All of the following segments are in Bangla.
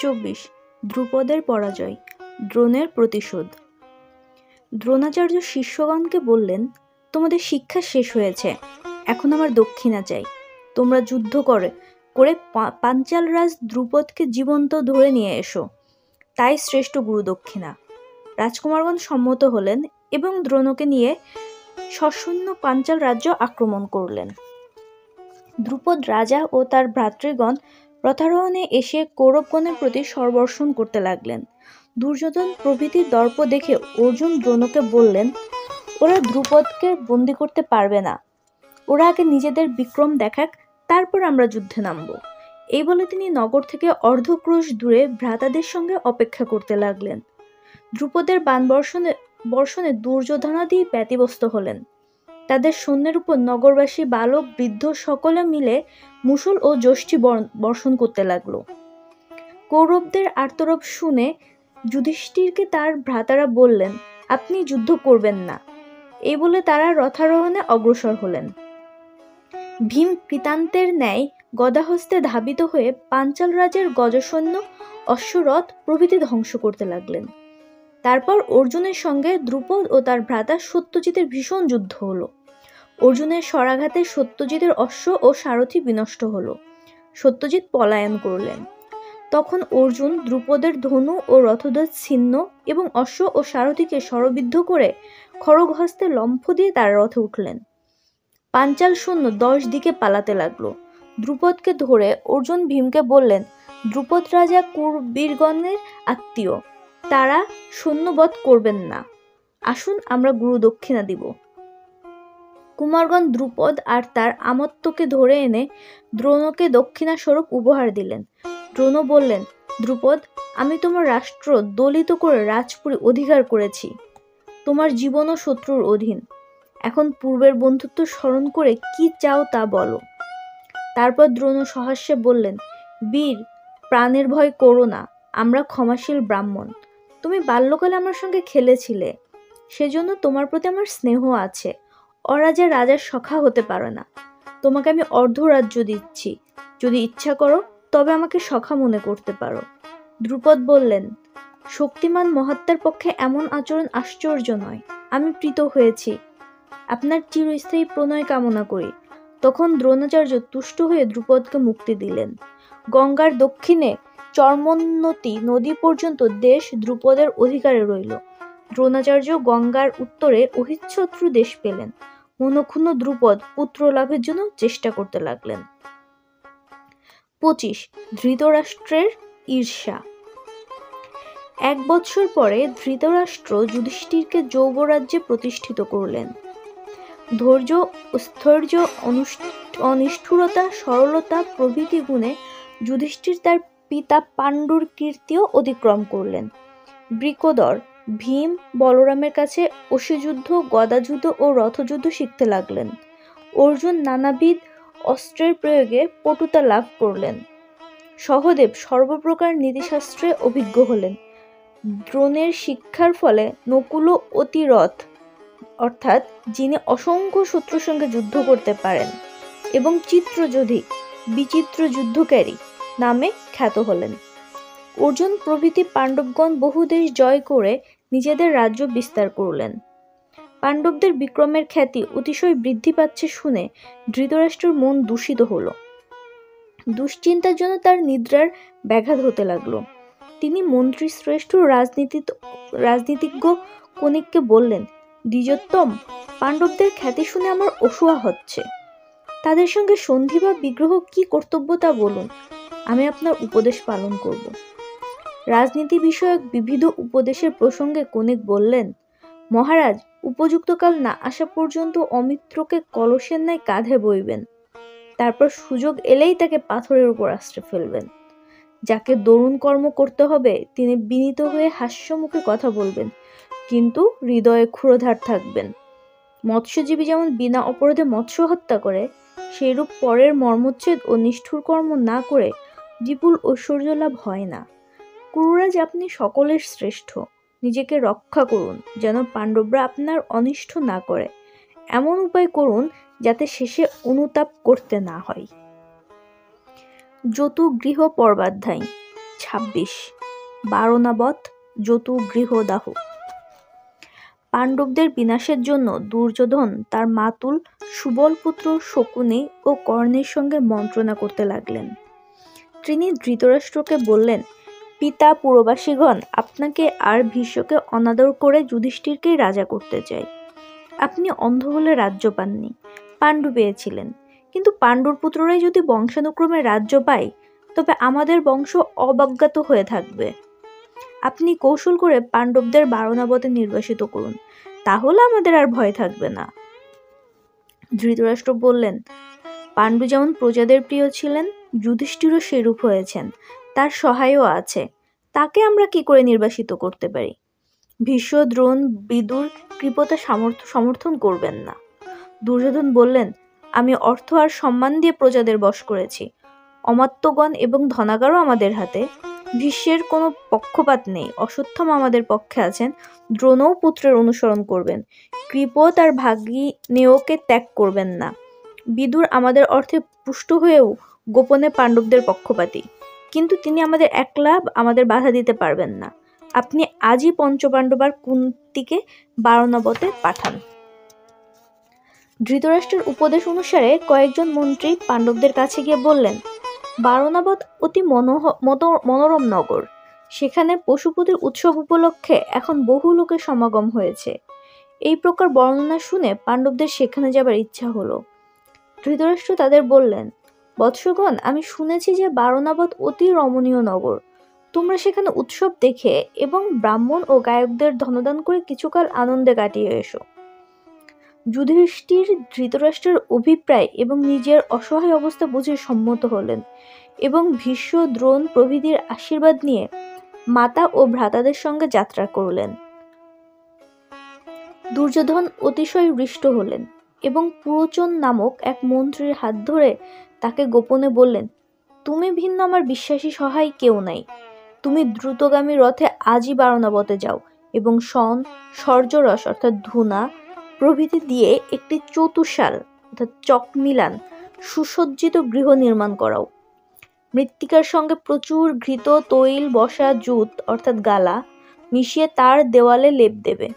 24 ধ্রুপদের পরাজয়, দ্রোণের প্রতিশোধ। দ্রোণাচার্য শিষ্যগণকে বললেন, তোমাদের শিক্ষা শেষ হয়েছে, এখন আমার দক্ষিণা চাই। তোমরা যুদ্ধ করে পাঞ্চাল রাজ দ্রুপদকে জীবন্ত ধরে নিয়ে এসো, তাই শ্রেষ্ঠ গুরু দক্ষিণা। রাজকুমারগণ সম্মত হলেন এবং দ্রোণকে নিয়ে সসৈন্য পাঞ্চাল রাজ্য আক্রমণ করলেন। দ্রুপদ রাজা ও তার ভ্রাতৃগণ রথারোহণে এসে কৌরবগণের প্রতি সর্বর্ষণ করতে লাগলেন। দুর্যোধন প্রভৃতির দর্প দেখে অর্জুন দ্রোণকে বললেন, ওরা দ্রুপদকে বন্দি করতে পারবে না, ওরা আগে নিজেদের বিক্রম দেখাক, তারপর আমরা যুদ্ধে নামব। এই বলে তিনি নগর থেকে অর্ধক্রোশ দূরে ভ্রাতাদের সঙ্গে অপেক্ষা করতে লাগলেন। দ্রুপদের বাণ বর্ষণে দুর্যোধনাদি ব্যতিব্যস্ত হলেন। তাদের সৈন্যের উপর নগরবাসী বালক বৃদ্ধ সকলে মিলে মুষল ও যষ্টি বর্ষণ করতে লাগলো। কৌরবদের আর্তরব শুনে যুধিষ্ঠিরকে তার ভ্রাতারা বললেন, আপনি যুদ্ধ করবেন না। এই বলে তারা রথারোহণে অগ্রসর হলেন। ভীম কৃতান্তের ন্যায় গদাহস্তে ধাবিত হয়ে পাঞ্চাল রাজের গজসৈন্য, অশ্বরথ প্রভৃতি ধ্বংস করতে লাগলেন। তারপর অর্জুনের সঙ্গে দ্রুপদ ও তার ভ্রাতা সত্যজিতের ভীষণ যুদ্ধ হলো। অর্জুনের শরাঘাতে সত্যজিতের অশ্ব ও সারথি বিনষ্ট হলো। সত্যজিৎ পলায়ন করলেন। তখন অর্জুন দ্রুপদের ধনু ও রথধ্বজ ছিন্ন এবং অশ্ব ও সারথিকে শরবিদ্ধ করে খড়গ হস্তে লম্ফ দিয়ে তার রথে উঠলেন। পাঞ্চাল সৈন্য 10 দিকে পালাতে লাগলো। দ্রুপদকে ধরে অর্জুন ভীমকে বললেন, দ্রুপদ রাজা কুরবীরগণের আত্মীয়, তারা সৈন্যবধ করবেন না, আসুন আমরা গুরু দক্ষিণা দিব। কুমারগণ দ্রুপদ আর তার আমত্তকে ধরে এনে দ্রোণকে দক্ষিণা স্বরূপ উপহার দিলেন। দ্রোণ বললেন, দ্রুপদ, আমি তোমার রাষ্ট্র দলিত করে রাজপুরী অধিকার করেছি, তোমার জীবনও শত্রুর অধীন। এখন পূর্বের বন্ধুত্ব স্মরণ করে কি চাও তা বলো। তারপর দ্রোণ সহাস্যে বললেন, বীর, প্রাণের ভয় করো না, আমরা ক্ষমাশীল ব্রাহ্মণ। তুমি বাল্যকালে আমার সঙ্গে খেলেছিলে, সেজন্য তোমার প্রতি আমার স্নেহ আছে। অরাজা রাজার সখা হতে পারে না। তোমাকে আমি অর্ধরাজ্য দিচ্ছি, যদি ইচ্ছা করো তবে আমাকে সখা মনে করতে পারো। দ্রুপদ বললেন, শক্তিমান মহাত্মার পক্ষে এমন আচরণ আশ্চর্য নয়, আমি প্রীত হয়েছি, আপনার চিরস্থায়ী প্রণয় কামনা করি। তখন দ্রোণাচার্য তুষ্ট হয়ে দ্রুপদকে মুক্তি দিলেন। গঙ্গার দক্ষিণে চর্মোন্নতি নদী পর্যন্ত দেশ দ্রুপদের অধিকারে রইল। দ্রোণাচার্য গঙ্গার উত্তরে অহিচ্ছত্রু দেশ পেলেন। মনক্ষুণ্ণ দ্রুপদ পুত্র লাভের জন্য চেষ্টা করতে লাগলেন। 25 ধৃতরাষ্ট্রের ঈর্ষা। 1 বৎসর পরে ধৃতরাষ্ট্র যুধিষ্ঠিরকে যৌবরাজ্যে প্রতিষ্ঠিত করলেন। ধৈর্য, স্থৈর্য, অনিষ্ঠুরতা, সরলতা প্রভৃতি গুণে যুধিষ্ঠির তার পিতা পাণ্ডুর কীর্তিও অতিক্রম করলেন। বৃকোদর, ভীম, বলরামের কাছে অশ্বিযুদ্ধ, গদাযুদ্ধ ও রথযুদ্ধ শিখতে লাগলেন। অর্জুন নানাবিধ অস্ত্রের প্রয়োগে পটুতা লাভ করলেন। সহদেব সর্বপ্রকার নীতিশাস্ত্রে অভিজ্ঞ হলেন। দ্রোণের শিক্ষার ফলে নকুল অতিরথ, অর্থাৎ যিনি অসংখ্য শত্রুর সঙ্গে যুদ্ধ করতে পারেন এবং চিত্রযোধী, বিচিত্র যুদ্ধকারী নামে খ্যাত হলেন। অর্জুন প্রভৃতি পাণ্ডবগণ বহু দেশ জয় করে নিজেদের রাজ্য বিস্তার করলেন। পাণ্ডবদের বিক্রমের খ্যাতি অতিশয় বৃদ্ধি পাচ্ছে শুনে ধৃতরাষ্ট্রের মন দূষিত হল। দুশ্চিন্তার জন্য তার নিদ্রার ব্যাঘাত হতে লাগলো। তিনি মন্ত্রী শ্রেষ্ঠ রাজনীতিজ্ঞ কনিককে বললেন, দ্বিজোত্তম, পাণ্ডবদের খ্যাতি শুনে আমার অসূয়া হচ্ছে। তাদের সঙ্গে সন্ধি বা বিগ্রহ কি কর্তব্য তা বলুন, আমি আপনার উপদেশ পালন করব। রাজনীতি বিষয়ক বিবিধ উপদেশের প্রসঙ্গে কনিক বললেন, মহারাজ, উপযুক্ত কাল না আসা পর্যন্ত অমিত্রকে কলসের ন্যায় কাঁধে বইবেন, তারপর সুযোগ এলেই তাকে পাথরের উপর আছড়ে ফেলবেন। যাকে দরুণ কর্ম করতে হবে তিনি বিনীত হয়ে হাস্যমুখে কথা বলবেন, কিন্তু হৃদয়ে ক্ষুরধার থাকবেন। মৎস্যজীবী যেমন বিনা অপরাধে মৎস্য হত্যা করে, সেইরূপ পরের মর্মচ্ছেদ ও নিষ্ঠুর কর্ম না করে বিপুল ঐশ্বর্য লাভ হয় না। কুরুরাজ, আপনি সকলের শ্রেষ্ঠ, নিজেকে রক্ষা করুন যেন পাণ্ডবরা আপনার অনিষ্ট না করে। এমন উপায় করুন যাতে শেষে অনুতাপ করতে না হয়। যতু গৃহ পর্বাধ্যায়। 26 বারণাবত জতুগৃহদাহ। পাণ্ডবদের বিনাশের জন্য দুর্যোধন তার মাতুল সুবলপুত্র শকুনি ও কর্ণের সঙ্গে মন্ত্রণা করতে লাগলেন। তিনি ধৃতরাষ্ট্রকে বললেন, পিতা পুরবাসীগণ আপনাকে আর ভীষ্মকে অনাদর করে যুধিষ্ঠিরকেই রাজা করতে চাই। আপনি অন্ধ বলে রাজ্য পাননি, পাণ্ডু পেয়েছিলেন, কিন্তু পাণ্ডুর পুত্ররাই যদি বংশানুক্রমে রাজ্য পায় তবে আমাদের বংশ অবজ্ঞাত হয়ে থাকবে। আপনি কৌশল করে পাণ্ডবদের বারণাবতে নির্বাসিত করুন, তাহলে আমাদের আর ভয় থাকবে না। ধৃতরাষ্ট্র বললেন, পাণ্ডু যেমন প্রজাদের প্রিয় ছিলেন, যুধিষ্ঠিরও সেরূপ হয়েছেন, তার সহায়ও আছে, তাকে আমরা কি করে নির্বাসিত করতে পারি? ভীষ্ম, দ্রোণ, বিদুর কৃপতা সমর্থন করবেন না। দুর্যোধন বললেন, আমি অর্থ আর সম্মান দিয়ে প্রজাদের বশ করেছি, অমাত্যগণ এবং ধনাগারও আমাদের হাতে। ভীষ্মের কোনো পক্ষপাত নেই, অশ্বত্থামা আমাদের পক্ষে আছেন, দ্রোণও পুত্রের অনুসরণ করবেন, কৃপ তার ভাগ্নেয়কে ত্যাগ করবেন না। বিদুর আমাদের অর্থে পুষ্ট হয়েও গোপনে পাণ্ডবদের পক্ষপাতী, কিন্তু তিনি আমাদের বাধা দিতে পারবেন না। আপনি আজই পঞ্চপাণ্ডব আর কুন্তিকে বারণাবতে পাঠান। ধৃতরাষ্ট্রের উপদেশ অনুসারে কয়েকজন মন্ত্রী পাণ্ডবদের কাছে গিয়ে বললেন, বারণাবত অতি মনোরম নগর, সেখানে পশুপতির উৎসব উপলক্ষে এখন বহু লোকের সমাগম হয়েছে। এই প্রকার বর্ণনা শুনে পাণ্ডবদের সেখানে যাবার ইচ্ছা হলো। ধৃতরাষ্ট্র তাদের বললেন, বৎসগণ, আমি শুনেছি যে বারণাবত অতি রমণীয় নগর, তোমরা সেখানে উৎসব দেখে এবং ব্রাহ্মণ ও গায়কদের ধনদান করে কিছুকাল আনন্দে কাটিয়ে এসো। যুধিষ্ঠির ধৃতরাষ্ট্রের অভিপ্রায় এবং নিজের অসহায় অবস্থা বুঝে সম্মত হলেন এবং ভীষ্ম, দ্রোণ প্রভৃতির আশীর্বাদ নিয়ে মাতা ও ভ্রাতাদের সঙ্গে যাত্রা করলেন। দুর্যোধন অতিশয় হৃষ্ট হলেন এবং পুরোচন নামক এক মন্ত্রীর হাত ধরে তাকে গোপনে বললেন, তুমি ভিন্ন আমার বিশ্বাসী সহায় কেউ নাই, তুমি দ্রুতগামী রথে আজই বারণাবতে যাও এবং সর্যরস অর্থাৎ ধুনা প্রভৃতি দিয়ে একটি চতুশাল অর্থাৎ চকমিলান সুসজ্জিত গৃহ নির্মাণ করাও। মৃত্তিকার সঙ্গে প্রচুর ঘৃত, তৈল, বসা, জুত অর্থাৎ গালা মিশিয়ে তার দেওয়ালে লেপ দেবে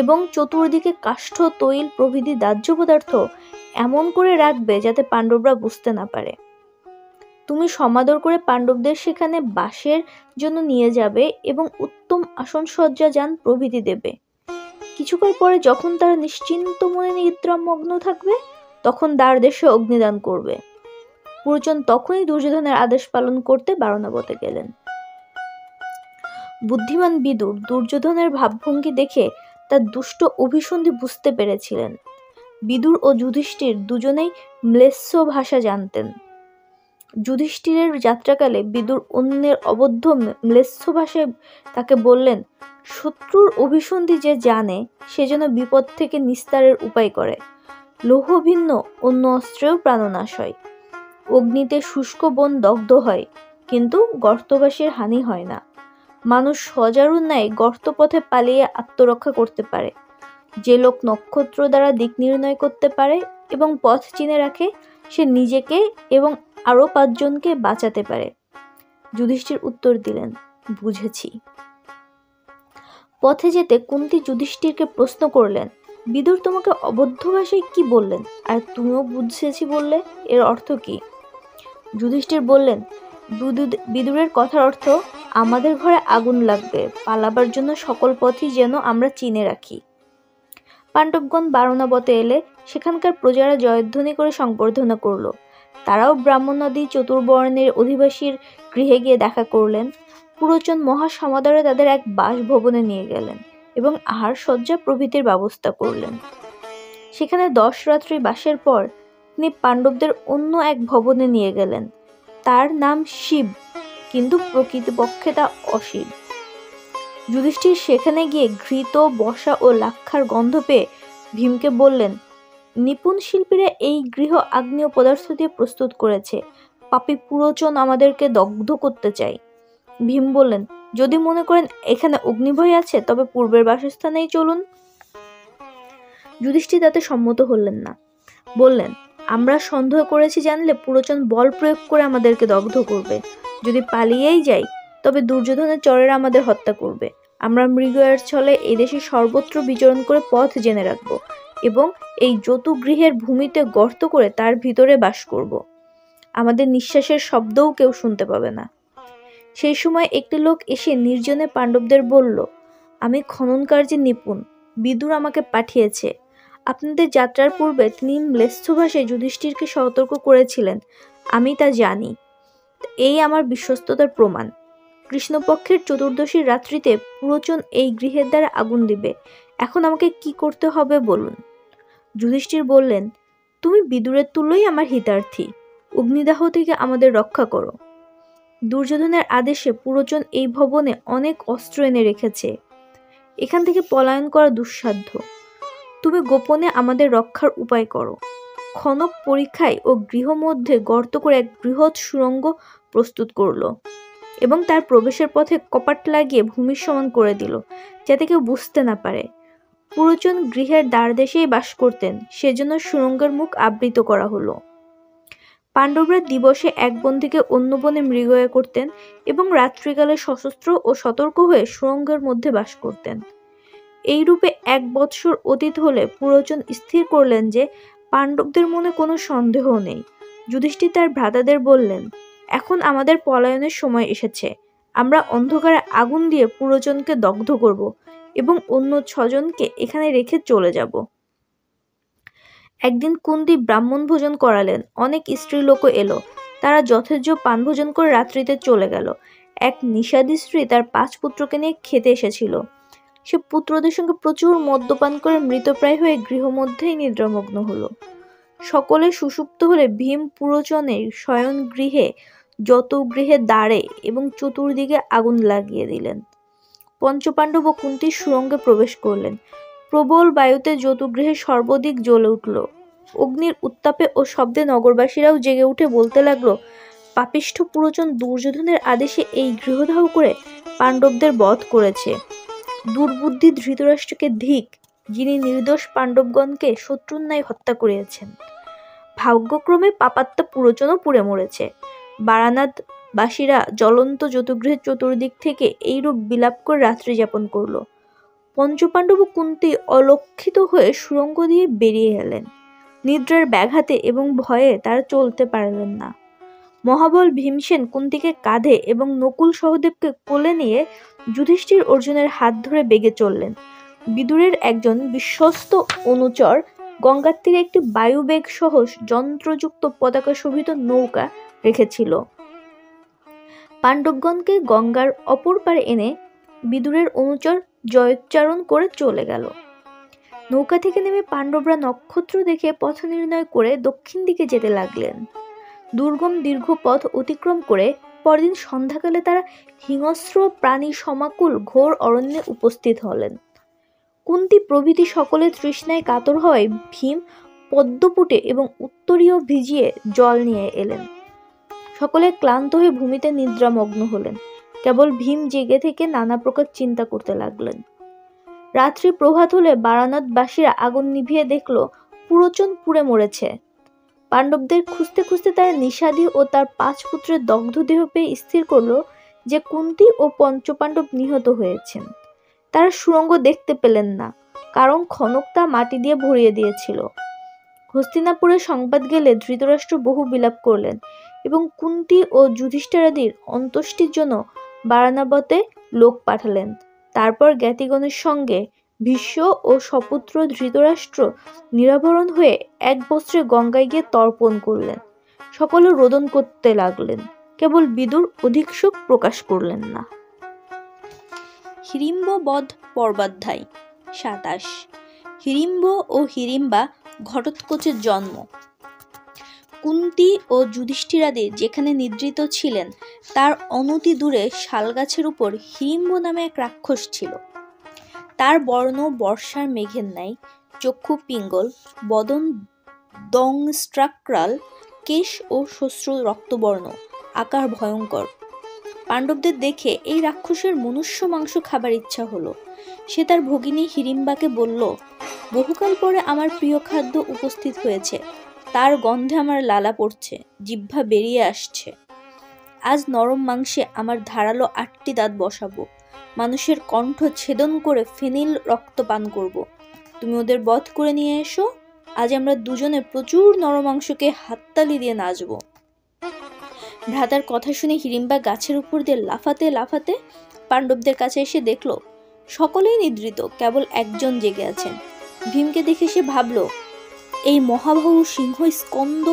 এবং চতুর্দিকে কাষ্ঠ, তৈল প্রভৃতি দাহ্য পদার্থ এমন করে রাখবে যাতে পাণ্ডবরা বুঝতে না পারে। তুমি সমাদর করে পাণ্ডবদের সেখানে বাসের জন্য নিয়ে যাবে এবং উত্তম আসন সজ্জা যান প্রভৃতি দেবে। কিছুকাল পরে যখন তারা নিশ্চিন্ত মনে নিদ্রামগ্ন থাকবে, তখন দ্বার দেশে অগ্নিদান করবে। পুরোচন তখনই দুর্যোধনের আদেশ পালন করতে বারণাবতে গেলেন। বুদ্ধিমান বিদুর দুর্যোধনের ভাবভঙ্গি দেখে তার দুষ্ট অভিসন্ধি বুঝতে পেরেছিলেন। বিদুর ও যুধিষ্ঠির দুজনেই ম্লেচ্ছ ভাষা জানতেন। যুধিষ্ঠিরের যাত্রাকালে বিদুর অন্যের অবদ্ধ ম্লেচ্ছ ভাষায় তাকে বললেন, শত্রুর অভিসন্ধি যে জানে সে যেন বিপদ থেকে নিস্তারের উপায় করে। লৌহ ভিন্ন অন্য অস্ত্রেও প্রাণনাশ হয়, অগ্নিতে শুষ্ক বন দগ্ধ হয়, কিন্তু গর্তবাসীর হানি হয় না। মানুষ সজারুর ন্যায় গর্তপথে পালিয়ে আত্মরক্ষা করতে পারে। যে লোক নক্ষত্র দ্বারা দিক নির্ণয় করতে পারে এবং পথ চিনে রাখে, সে নিজেকে এবং আরো 5 জনকে বাঁচাতে পারে। যুধিষ্ঠির উত্তর দিলেন, বুঝেছি। পথে যেতে কুন্তি যুধিষ্ঠিরকে প্রশ্ন করলেন, বিদুর তোমাকে অবদ্ধ ভাষায় কি বললেন, আর তুমিও বুঝেছি বললে, এর অর্থ কি? যুধিষ্ঠির বললেন, বিদুরের কথার অর্থ, আমাদের ঘরে আগুন লাগবে, পালাবার জন্য সকল পথই যেন আমরা চিনে রাখি। পাণ্ডবগণ বারণাবতে এলে সেখানকার প্রজারা জয়ধ্বনি করে সংবর্ধনা করল। তারাও ব্রাহ্মণাদি চতুর্বর্ণের অধিবাসীর গৃহে গিয়ে দেখা করলেন। পুরোচন মহা সমাদরে তাদের এক বাসভবনে নিয়ে গেলেন এবং আহার সজ্জা প্রভৃতির ব্যবস্থা করলেন। সেখানে 10 রাত্রি বাসের পর তিনি পাণ্ডবদের অন্য এক ভবনে নিয়ে গেলেন। তার নাম শিব, কিন্তু প্রকৃতপক্ষে তা অশিব। যুধিষ্ঠির সেখানে গিয়ে ঘৃত, বসা ও লাক্ষার গন্ধ পেয়ে ভীমকে বললেন, নিপুণ শিল্পীরা এই গৃহ আগ্নেয় পদার্থ দিয়ে প্রস্তুত করেছে, পাপী পুরোচন আমাদেরকে দগ্ধ করতে চায়। ভীম বললেন, যদি মনে করেন এখানে অগ্নিভয় আছে তবে পূর্বের বাসস্থানেই চলুন। যুধিষ্ঠির তাতে সম্মত হলেন না, বললেন, আমরা সন্দেহ করেছি জানলে পুরোচন বল প্রয়োগ করে আমাদেরকে দগ্ধ করবে, যদি পালিয়েই যাই তবে দুর্যোধনের চরেরা আমাদের হত্যা করবে। আমরা মৃগয়ার ছলে এই দেশে সর্বত্র বিচরণ করে পথ জেনে রাখব এবং এই জতুগৃহের ভূমিতে গর্ত করে তার ভিতরে বাস করব। আমাদের নিঃশ্বাসের শব্দও কেউ শুনতে পাবে না। সেই সময় একটি লোক এসে নির্জনে পাণ্ডবদের বলল, আমি খনন কার্যে নিপুণ, বিদুর আমাকে পাঠিয়েছে। আপনাদের যাত্রার পূর্বে তিনি ম্লেচ্ছ ভাষায় যুধিষ্ঠিরকে সতর্ক করেছিলেন, আমি তা জানি। এই আমার বিশ্বস্ততার প্রমাণ। কৃষ্ণপক্ষের চতুর্দশীর রাত্রিতে পুরোচন এই গৃহের দ্বারা আগুন দিবে। এখন আমাকে কি করতে হবে বলুন। যুধিষ্ঠির বললেন, তুমি বিদুরের তুল্যই আমার হিতার্থী, অগ্নিদাহ থেকে আমাদের রক্ষা করো। দুর্যোধনের আদেশে পুরোচন এই ভবনে অনেক অস্ত্র এনে রেখেছে। এখান থেকে পলায়ন করা দুঃসাধ্য। তুমি গোপনে আমাদের রক্ষার উপায় করো। খনক পরীক্ষায় ও গৃহ মধ্যে গর্ত করে এক বৃহৎ সুড়ঙ্গ প্রস্তুত করল এবং তার প্রবেশের পথে কপাট লাগিয়ে ভূমির সমান করে দিল, যাতে কেউ বুঝতে না পারে। পুরোচন গৃহের দ্বারদেশেই বাস করতেন, সেজন্য সুড়ঙ্গের মুখ আবৃত করা হলো। পাণ্ডবরা দিবসে এক বন থেকে অন্য বনে মৃগয়া করতেন এবং রাত্রিকালে সশস্ত্র ও সতর্ক হয়ে সুড়ঙ্গের মধ্যে বাস করতেন। এই রূপে 1 বৎসর অতীত হলে পুরোচন স্থির করলেন যে পাণ্ডবদের মনে কোনো সন্দেহ নেই। যুধিষ্ঠির তার ভ্রাতাদের বললেন, এখন আমাদের পলায়নের সময় এসেছে। আমরা অন্ধকারে আগুন দিয়ে পুরোচনকে দগ্ধ করব এবং অন্য 6 জনকে এখানে রেখে চলে যাব। একদিন কুন্তি ব্রাহ্মণ ভোজন করালেন। অনেক স্ত্রীলোকও এলো। তারা যথেচ্ছ পানভোজন করে রাত্রিতে চলে গেল। এক নিষাদী স্ত্রী তার 5 পুত্রকে নিয়ে খেতে এসেছিল। সে পুত্রদের সঙ্গে প্রচুর মদ্যপান করে মৃতপ্রায় হয়ে গৃহমধ্যেই নিদ্রামগ্ন হলো। সকলে সুষুপ্ত হলে ভীম পুরোচনের শয়ন গৃহে যত গৃহের দ্বারে এবং চতুর্দিকে আগুন লাগিয়ে দিলেন। পঞ্চপাণ্ডব ও কুন্তী সুড়ঙ্গে প্রবেশ করলেন। প্রবল বায়ুতে যতুগৃহে সর্বাধিক জ্বলে উঠল। অগ্নির উত্তাপে ও শব্দে নগরবাসীরাও জেগে উঠে বলতে লাগলো, পাপিষ্ঠ পুরোচন দুর্যোধনের আদেশে এই গৃহদাহ করে পাণ্ডবদের বধ করেছে। দুর্বুদ্ধি ধৃতরাষ্ট্রকে ধিক, যিনি নির্দোষ পাণ্ডবগণকে শত্রুর ন্যায় হত্যা করিয়াছেন। ভাগ্যক্রমে পাপাত্মা পুরোচনও পুড়ে মরেছে। বারানাথ বাসীরা জ্বলন্ত যতুগৃহের চতুর্দিক থেকে এইরূপ বিলাপ করে রাত্রি যাপন করল। পঞ্চপাণ্ডব ও কুন্তী অলক্ষিত হয়ে সুড়ঙ্গ দিয়ে বেরিয়ে এলেন। নিদ্রার ব্যাঘাতে এবং ভয়ে তারা চলতে পারলেন না। মহাবল ভীমসেন কুন্তীকে কাঁধে এবং নকুল সহদেবকে কোলে নিয়ে যুধিষ্ঠির অর্জুনের হাত ধরে বেগে চললেন। বিদুরের একজন বিশ্বস্ত অনুচর গঙ্গার তীরে একটি বায়ুবেগ সহ যন্ত্রযুক্ত পতাকা শোভিত নৌকা রেখেছিল। পাণ্ডবগণকে গঙ্গার অপর পারে এনে বিদুরের অনুচর জয়োচ্চারণ করে চলে গেল। নৌকা থেকে নেমে পাণ্ডবরা নক্ষত্র দেখে পথ নির্ণয় করে দক্ষিণ দিকে যেতে লাগলেন। দুর্গম দীর্ঘ পথ অতিক্রম করে পরদিন সন্ধ্যাকালে তারা হিংস্র প্রাণী সমাকুল ঘোর অরণ্যে উপস্থিত হলেন। কুন্তী প্রভৃতি সকলে তৃষ্ণায় কাতর হওয়ায় ভীম পদ্মপুটে এবং উত্তরীয় ভিজিয়ে জল নিয়ে এলেন। সকলে ক্লান্ত হয়ে ভূমিতে নিদ্রামগ্ন হলেন। কেবল ভীম জেগে থেকে নানা প্রকার চিন্তা করতে লাগলেন। রাত্রি প্রভাত হলে বারানাথবাসীরা আগুন নিভিয়ে দেখল পুরোচন পুড়ে মরেছে। পাণ্ডবদের খুঁজতে খুঁজতে তারা নিষাদী ও তার 5 পুত্রের দগ্ধ দেহ পেয়ে স্থির করল যে কুন্তী ও পঞ্চপাণ্ডব নিহত হয়েছেন। তারা সুড়ঙ্গ দেখতে পেলেন না, কারণ খনক তা মাটি দিয়ে ভরিয়ে দিয়েছিল। হস্তিনাপুরে সংবাদ গেলে ধৃতরাষ্ট্র বহু বিলাপ করলেন এবং কুন্তী ও যুধিষ্ঠিরাদির অন্ত্যেষ্টির জন্য বারানাবতে লোক পাঠালেন। তারপর জ্ঞাতিগণের সঙ্গে ভীষ্ম ও সপুত্র ধৃতরাষ্ট্র নিরাভরণ হয়ে 1 বস্ত্রে গঙ্গায় গিয়ে তর্পণ করলেন। সকলে রোদন করতে লাগলেন, কেবল বিদুর অধিক শোক প্রকাশ করলেন না। হিড়িম্ব বধ পর্বাধ্যায় 27। হিড়িম্ব ও হিড়িম্বা ঘটোৎকচের জন্ম। কুন্তী ও যুধিষ্ঠিরাদি যেখানে নিদ্রিত ছিলেন তার অনতি দূরে শালগাছের উপর হিড়িম্ব নামে এক রাক্ষস ছিল। তার বর্ণ বর্ষার মেঘের ন্যায়, চক্ষু পিঙ্গল, বদন দংস্ট্রাকরাল, কেশ ও শ্বশ্রু রক্তবর্ণ, আকার ভয়ঙ্কর। পাণ্ডবদের দেখে এই রাক্ষসের মনুষ্য মাংস খাবার ইচ্ছা হলো। সে তার ভগিনী হিড়িম্বাকে বলল, বহুকাল পরে আমার প্রিয় খাদ্য উপস্থিত হয়েছে, তার গন্ধে আমার লালা পড়ছে, জিহ্বা বেরিয়ে আসছে। আজ নরম মাংসে আমার ধারালো 8টি দাঁত বসাবো, মানুষের কণ্ঠ ছেদন করে ফেনিল রক্ত পান করব। তুমি ওদের বধ করে নিয়ে এসো, আজ আমরা দুজনে প্রচুর নরমাংসকে হাততালি দিয়ে নাচবো। ভ্রাতার কথা শুনে হিড়িম্বা গাছের উপর দিয়ে লাফাতে লাফাতে পাণ্ডবদের কাছে এসে দেখলো সকলেই নিদ্রিত, কেবল একজন জেগে আছেন। ভীমকে দেখে সে ভাবল, এই মহাবাহু সিংহ স্কন্দ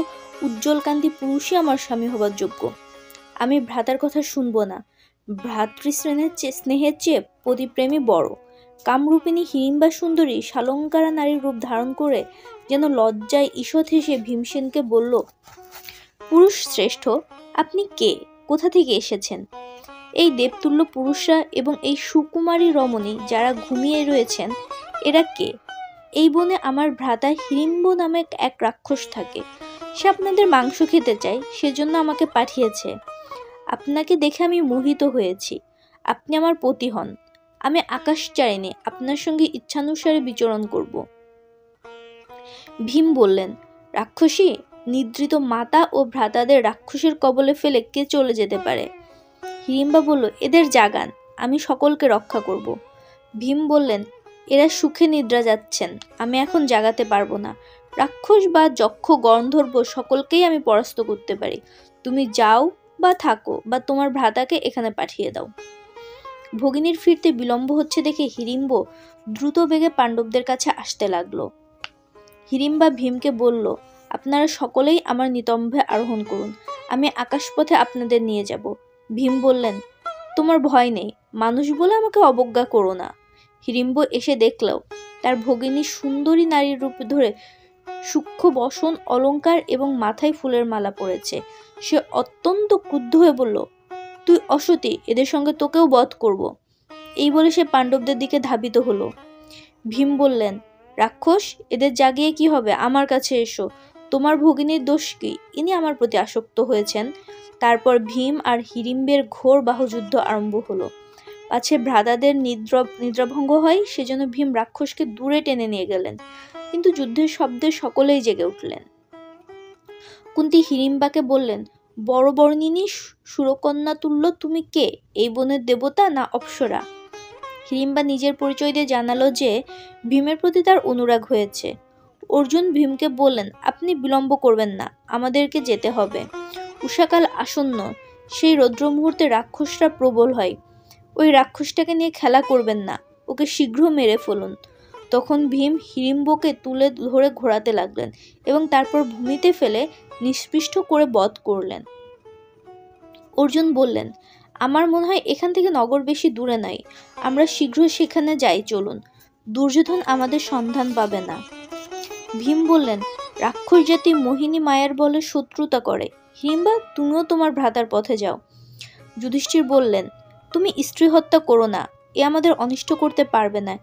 উজ্জ্বলকান্তি পুরুষই আমার স্বামী হবার যোগ্য। আমি ভ্রাতার কথা শুনবো না। স্নেহের চেয়ে পতিপ্রেমী বড়। কামরূপিণী হিড়িম্বা সুন্দরী শালঙ্কারা নারীর রূপ ধারণ করে যেন লজ্জায় ঈষৎ হেসে ভীমসেনকে বলল, পুরুষ শ্রেষ্ঠ, আপনি কে, কোথা থেকে এসেছেন? এই দেবতুল্য পুরুষরা এবং এই সুকুমারী রমণী যারা ঘুমিয়ে রয়েছেন, এরা কে? এই বনে আমার ভ্রাতা হিড়িম্ব নামে এক রাক্ষস থাকে। সে আপনাদের মাংস খেতে চায়, সেজন্য আমাকে পাঠিয়েছে। আপনাকে দেখে আমি মোহিত হয়েছি। আপনি আমার পতি হন। আমি আকাশ চাইনি, আপনার সঙ্গে ইচ্ছানুসারে বিচরণ করব। ভীম বললেন, রাক্ষসী, নিদ্রিত মাতা ও ভ্রাতাদের রাক্ষসের কবলে ফেলে কে চলে যেতে পারে? হিড়িম্বা বলল, এদের জাগান, আমি সকলকে রক্ষা করব। ভীম বললেন, এরা সুখে নিদ্রা যাচ্ছেন, আমি এখন জাগাতে পারবো না। রাক্ষস বা যক্ষ গন্ধর্ব সকলকেই আমি পরাস্ত করতে পারি। তুমি যাও বা থাকো, বা তোমার ভ্রাতাকে এখানে পাঠিয়ে দাও। ভগিনীর ফিরতে বিলম্ব হচ্ছে দেখে হিড়িম্ব দ্রুত বেগে পাণ্ডবদের কাছে আসতে লাগলো। হিড়িম্বা ভীমকে বলল, আপনারা সকলেই আমার নিতম্বে আরোহণ করুন, আমি আকাশপথে আপনাদের নিয়ে যাব। ভীম বললেন, তোমার ভয় নেই, মানুষ বলে আমাকে অবজ্ঞা করো না। হিড়িম্ব এসে দেখলেও তার ভগিনী সুন্দরী নারীর রূপ ধরে সূক্ষ্ম বসন অলঙ্কার এবং মাথায় ফুলের মালা পড়েছে। সে অত্যন্ত ক্রুদ্ধ হয়ে বলল, তুই অসতী, এদের সঙ্গে তোকেও বধ করব। এই বলে সে পাণ্ডবদের দিকে ধাবিত হলো। ভীম বললেন, রাক্ষস, এদের জাগিয়ে কি হবে? আমার কাছে এসো। তোমার ভগিনীর দোষ কি? ইনি আমার প্রতি আসক্ত হয়েছেন। তারপর ভীম আর হিড়িম্বের ঘোর বাহুযুদ্ধ আরম্ভ হলো। পাছে ভ্রাতাদের নিদ্রাভঙ্গ হয়, সেজন্য ভীম রাক্ষসকে দূরে টেনে নিয়ে গেলেন, কিন্তু যুদ্ধের শব্দে সকলেই জেগে উঠলেন। কুন্তী হিড়িম্বাকে বললেন, বড় বর্ণিনী সুরকন্যা তুল্য তুমি কে? এই বনের দেবতা না অপ্সরা? হিড়িম্বা নিজের পরিচয় দিয়ে জানালো যে ভীমের প্রতি তার অনুরাগ হয়েছে। অর্জুন ভীমকে বললেন, আপনি বিলম্ব করবেন না, আমাদেরকে যেতে হবে। উষাকাল আসন্ন, সেই রৌদ্র মুহূর্তে রাক্ষসরা প্রবল হয়। ওই রাক্ষসটাকে নিয়ে খেলা করবেন না, ওকে শীঘ্র মেরে ফেলুন। তখন ভীম হিড়িম্বকে তুলে ধরে ঘোরাতে লাগলেন এবং তারপর ভূমিতে ফেলে নিষ্পৃষ্ট করে বধ করলেন। অর্জুন বললেন, আমার মনে হয় এখান থেকে নগর বেশি দূরে নয়, আমরা শীঘ্র সেখানে যাই, চলুন। দুর্যোধন আমাদের সন্ধান পাবে না। ভীম বললেন, রাক্ষস জাতি মোহিনী মায়ার বলে শত্রুতা করে। হিড়িম্বা, তুমিও তোমার ভ্রাতার পথে যাও। যুধিষ্ঠির বললেন, তুমি স্ত্রী হত্যা করো না, এ আমাদের অনিষ্ট করতে পারবে না।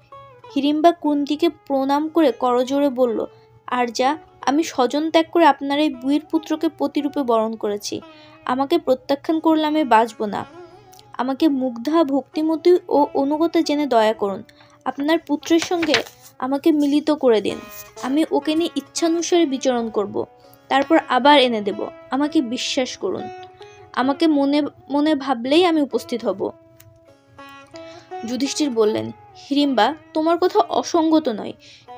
হিড়িম্বা কুন্তীকে প্রণাম করে করজোড়ে বলল, আর যা, আমি স্বজন ত্যাগ করে আপনার এই বীর পুত্রকে পতিরূপে বরণ করেছি। আমাকে প্রত্যাখ্যান করলে আমি বাঁচব না। আমাকে মুগ্ধা, ভক্তিমতী ও অনুগত জেনে দয়া করুন। আপনার পুত্রের সঙ্গে আমাকে মিলিত করে দিন। আমি ওকে নিয়ে ইচ্ছানুসারে বিচরণ করব, তারপর আবার এনে দেব। আমাকে বিশ্বাস করুন, আমাকে মনে মনে ভাবলেই আমি উপস্থিত হব। যুধিষ্ঠির বললেন, হিড়িম্বা, তোমার কথা অসঙ্গত নয়,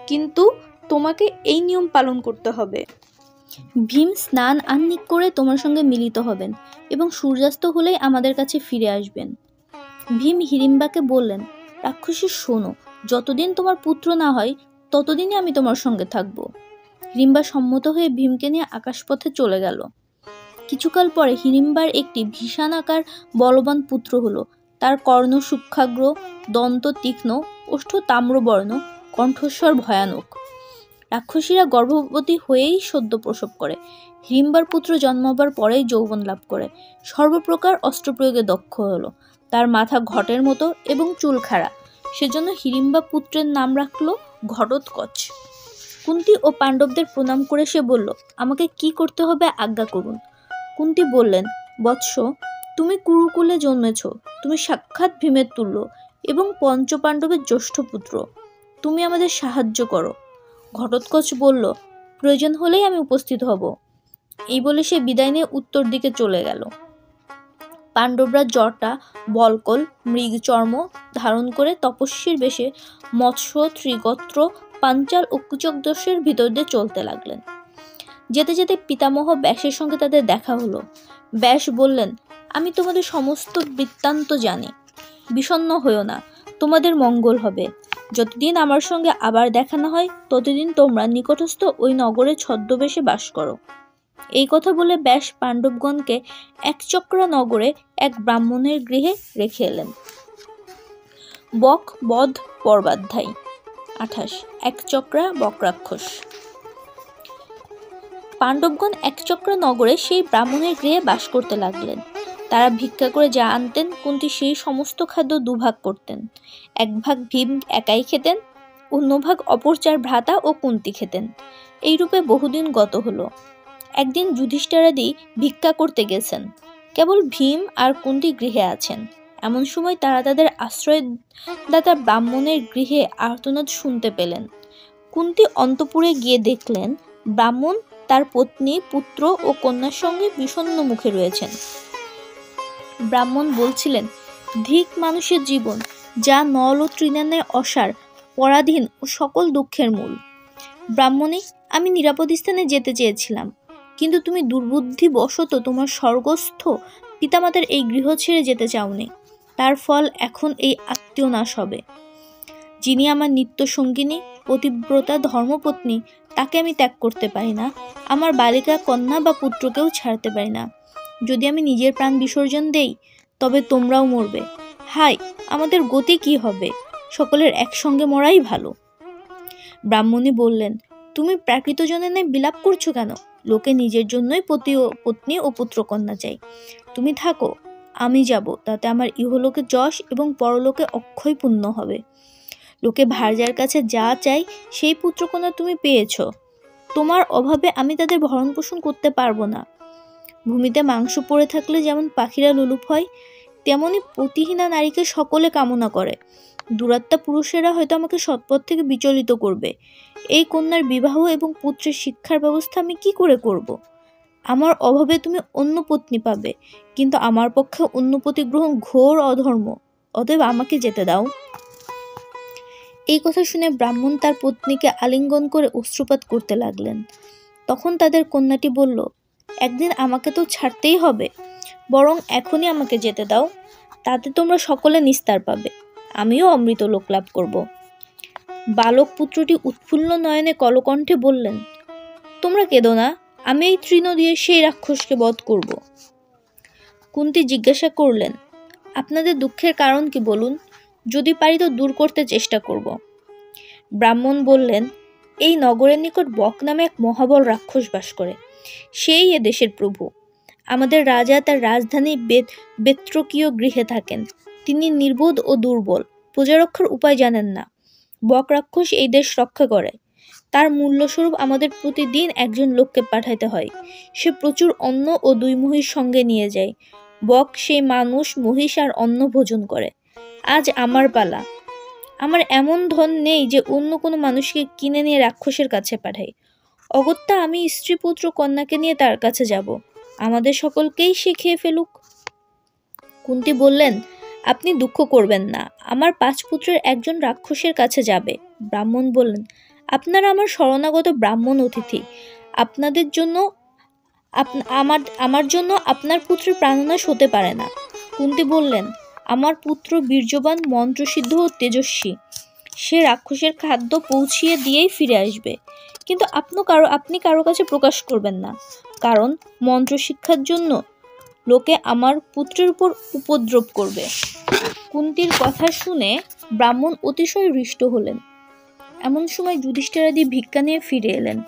কিন্তু তোমাকে এই নিয়ম পালন করতে হবে। ভীম স্নান আহ্নিক করে তোমার সঙ্গে মিলিত হবেন এবং সূর্যাস্ত হলেই আমাদের কাছে ফিরে আসবেন। ভীম হিড়িম্বাকে বললেন, রাক্ষসী শোনো, যতদিন তোমার পুত্র না হয় ততদিনই আমি তোমার সঙ্গে থাকব। হিড়িম্বা সম্মত হয়ে ভীমকে নিয়ে আকাশপথে চলে গেল। কিছুকাল পরে হিড়িম্বার একটি ভীষণাকার বলবান পুত্র হলো। তার কর্ণ সূক্ষ্মাগ্র, দন্ত তীক্ষ্ণ, ওষ্ঠ তাম্রবর্ণ, কণ্ঠস্বর ভয়ানক। রাক্ষসীরা গর্ভবতী হয়েই সদ্য প্রসব করে। হিড়িম্বার পুত্র জন্মাবার পরেই যৌবন লাভ করে, সর্বপ্রকার অস্ত্রপ্রয়োগে দক্ষ হলো। তার মাথা ঘটের মতো এবং চুল খাড়া, সেজন্য হিড়িম্বা পুত্রের নাম রাখল ঘটোৎকচ। কুন্তী ও পাণ্ডবদের প্রণাম করে সে বলল, আমাকে কি করতে হবে আজ্ঞা করুন। কুন্তী বললেন, বৎস, তুমি কুরুকুলে জন্মেছ, তুমি সাক্ষাৎ ভীমের তুল্য এবং পঞ্চপাণ্ডবের জ্যেষ্ঠ পুত্র, তুমি আমাদের সাহায্য করো। ঘটোৎকচ বলল, প্রয়োজন হলেই আমি উপস্থিত হব। এই বলে সে বিদায় নিয়ে উত্তর দিকে চলে গেল। পাণ্ডবরা জটা, বল্কল, মৃগচর্ম ধারণ করে তপস্বীর বেশে মৎস্য, ত্রিগত্র, পাঞ্চাল ও কুচকদস্যের ভিতর দিয়ে চলতে লাগলেন। যেতে যেতে পিতামহ ব্যাসের সঙ্গে তাদের দেখা হলো। ব্যাস বললেন, আমি তোমাদের সমস্ত বৃত্তান্ত জানি, বিষণ্ণ হইও না, তোমাদের মঙ্গল হবে। যতদিন আমার সঙ্গে আবার দেখা না হয় ততদিন তোমরা নিকটস্থ ওই নগরে ছদ্মবেশে বাস করো। এই কথা বলে ব্যাস পাণ্ডবগণকে একচক্রা নগরে এক ব্রাহ্মণের গৃহে রেখে এলেন। বক বধ পর্বাধ্যায় 28। একচক্রা বকরাক্ষস। পাণ্ডবগণ একচক্রা নগরে সেই ব্রাহ্মণের গৃহে বাস করতে লাগলেন। তারা ভিক্ষা করে যা আনতেন কুন্তী সেই সমস্ত খাদ্য দুভাগ করতেন। এক ভাগ ভীম একাই খেতেন, অন্য ভাগ অপর 4 ভ্রাতা ও কুন্তী খেতেন। এইরূপে বহুদিন গত হলো। একদিন যুধিষ্ঠিরাদি ভিক্ষা করতে গেছেন, কেবল ভীম আর কুন্তী গৃহে আছেন। এমন সময় তারা তাদের আশ্রয়দাতা ব্রাহ্মণের গৃহে আর্তনাদ শুনতে পেলেন। কুন্তী অন্তঃপুরে গিয়ে দেখলেন ব্রাহ্মণ তার পত্নী, পুত্র ও কন্যার সঙ্গে বিষণ্ণ মুখে রয়েছেন। ব্রাহ্মণ বলছিলেন, ধিক মানুষের জীবন, যা নল ও তৃণানের অসার, পরাধীন ও সকল দুঃখের মূল। ব্রাহ্মণী, আমি নিরাপদ স্থানে যেতে চেয়েছিলাম, কিন্তু তুমি দুর্বুদ্ধি বশত তোমার স্বর্গস্থ পিতামাতার এই গৃহ ছেড়ে যেতে চাওনি। তার ফল এখন এই আত্মীয় নাশ হবে। যিনি আমার নিত্য সঙ্গিনী, পতিব্রতা ধর্মপত্নী, তাকে আমি ত্যাগ করতে পারি না। আমার বালিকা, কন্যা বা পুত্রকেও ছাড়তে পারি না। যদি আমি নিজের প্রাণ বিসর্জন দেই তবে তোমরাও মরবে। হায়, আমাদের গতি কি হবে? সকলের একসঙ্গে মরাই ভালো। ব্রাহ্মণী বললেন, তুমি প্রাকৃতজনের ন্যায় বিলাপ করছো কেন? লোকে নিজের জন্যই পত্নী ও পুত্রকন্যা চাই। তুমি থাকো, আমি যাব, তাতে আমার ইহলোকে যশ এবং পরলোকে অক্ষয় পুণ্য হবে। লোকে ভার্যার কাছে যা চাই সেই পুত্রকন্যা তুমি পেয়েছ। তোমার অভাবে আমি তাদের ভরণ পোষণ করতে পারবো না। ভূমিতে মাংস পড়ে থাকলে যেমন পাখিরা লোলুপ হয়, তেমনি পতিহীনা নারীকে সকলে কামনা করে। দুরাত্মা পুরুষেরা হয়তো আমাকে সৎপথ থেকে বিচলিত করবে। এই কন্যার বিবাহ এবং পুত্রের শিক্ষার ব্যবস্থা আমি কি করে করব? আমার অভাবে তুমি অন্য পত্নী পাবে, কিন্তু আমার পক্ষে অন্য পতি গ্রহণ ঘোর অধর্ম। অতএব আমাকে যেতে দাও। এই কথা শুনে ব্রাহ্মণ তার পত্নীকে আলিঙ্গন করে অশ্রুপাত করতে লাগলেন। তখন তাদের কন্যাটি বলল, একদিন আমাকে তো ছাড়তেই হবে, বরং এখনই আমাকে যেতে দাও, তাতে তোমরা সকলে নিস্তার পাবে, আমিও অমৃত লোক লাভ করব। বালক পুত্রটি উৎফুল্ল নয়নে কলকণ্ঠে বললেন, তোমরা কেঁদো না, আমি এই তৃণ দিয়ে সেই রাক্ষসকে বধ করব। কুন্তী জিজ্ঞাসা করলেন, আপনাদের দুঃখের কারণ কি বলুন, যদি পারি তো দূর করতে চেষ্টা করব। ব্রাহ্মণ বললেন, এই নগরের নিকট বক নামে এক মহাবল রাক্ষস বাস করে। সেই এ দেশের প্রভু। আমাদের রাজা তার রাজধানী বেত্রকীয় গৃহে থাকেন। তিনি নির্বোধ ও দুর্বল, প্রজারক্ষার উপায় জানেন না। বক রাক্ষস এই দেশ রক্ষা করে। তার মূল্যস্বরূপ আমাদের প্রতিদিন একজন লোককে পাঠাইতে হয়। সে প্রচুর অন্ন ও 2 মহিষ সঙ্গে নিয়ে যায়। বক সেই মানুষ, মহিষ আর অন্ন ভোজন করে। আজ আমার পালা। আমার এমন ধন নেই যে অন্য কোনো মানুষকে কিনে নিয়ে রাক্ষসের কাছে পাঠাই। অগত্যা আমি স্ত্রী, পুত্র, কন্যাকে নিয়ে তার কাছে যাব। আমাদের সকলকেই সে খেয়ে ফেলুক। কুন্তী বললেন, আপনি দুঃখ করবেন না, আমার 5 পুত্রের একজন রাক্ষসের কাছে যাবে। ব্রাহ্মণ বললেন, আপনারা আমার শরণাগত ব্রাহ্মণ অতিথি, আপনাদের জন্য আমার জন্য আপনার পুত্রের প্রাণনাশ হতে পারে না। কুন্তী বললেন, আমার পুত্র বীর্যবান, মন্ত্রসিদ্ধ ও তেজস্বী। সে রাক্ষসের খাদ্য পৌঁছিয়ে দিয়েই ফিরে আসবে, কিন্তু আপনি কারো কাছে প্রকাশ করবেন না, কারণ মন্ত্রশিক্ষার জন্য লোকে আমার পুত্রের উপর উপদ্রব করবে। কুন্তীর কথা শুনে ব্রাহ্মণ অতিশয় হৃষ্ট হলেন। এমন সময় যুধিষ্ঠিরাদি ভিক্ষা নিয়ে ফিরে এলেন।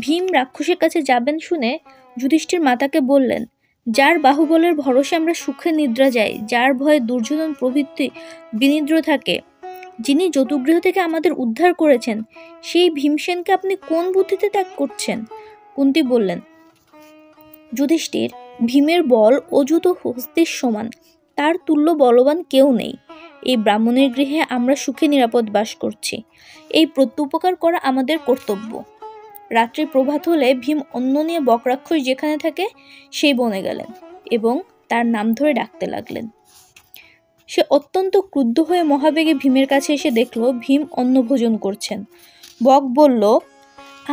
ভীম রাক্ষসের কাছে যাবেন শুনে যুধিষ্ঠির মাতাকে বললেন, যার বাহুবলের ভরসে আমরা সুখে নিদ্রা যাই, যার ভয়ে দুর্যোধন প্রভৃতি বিনিদ্র থাকে, যিনি যতুগৃহ থেকে আমাদের উদ্ধার করেছেন, সেই ভীমসেনকে আপনি কোন বুদ্ধিতে ত্যাগ করছেন? কুন্তী বললেন, যুধিষ্ঠির, ভীমের বল অযুত হস্তির সমান, তার তুল্য বলবান কেউ নেই। এই ব্রাহ্মণের গৃহে আমরা সুখে নিরাপদ বাস করছি। এই প্রত্যুপকার করা আমাদের কর্তব্য। রাত্রি প্রভাত হলে ভীম অন্ন নিয়ে বকরাক্ষস যেখানে থাকে সেই বনে গেলেন এবং তার নাম ধরে ডাকতে লাগলেন। সে অত্যন্ত ক্রুদ্ধ হয়ে মহাবেগে ভীমের কাছে এসে দেখল ভীম অন্ন ভোজন করছেন। বক বলল,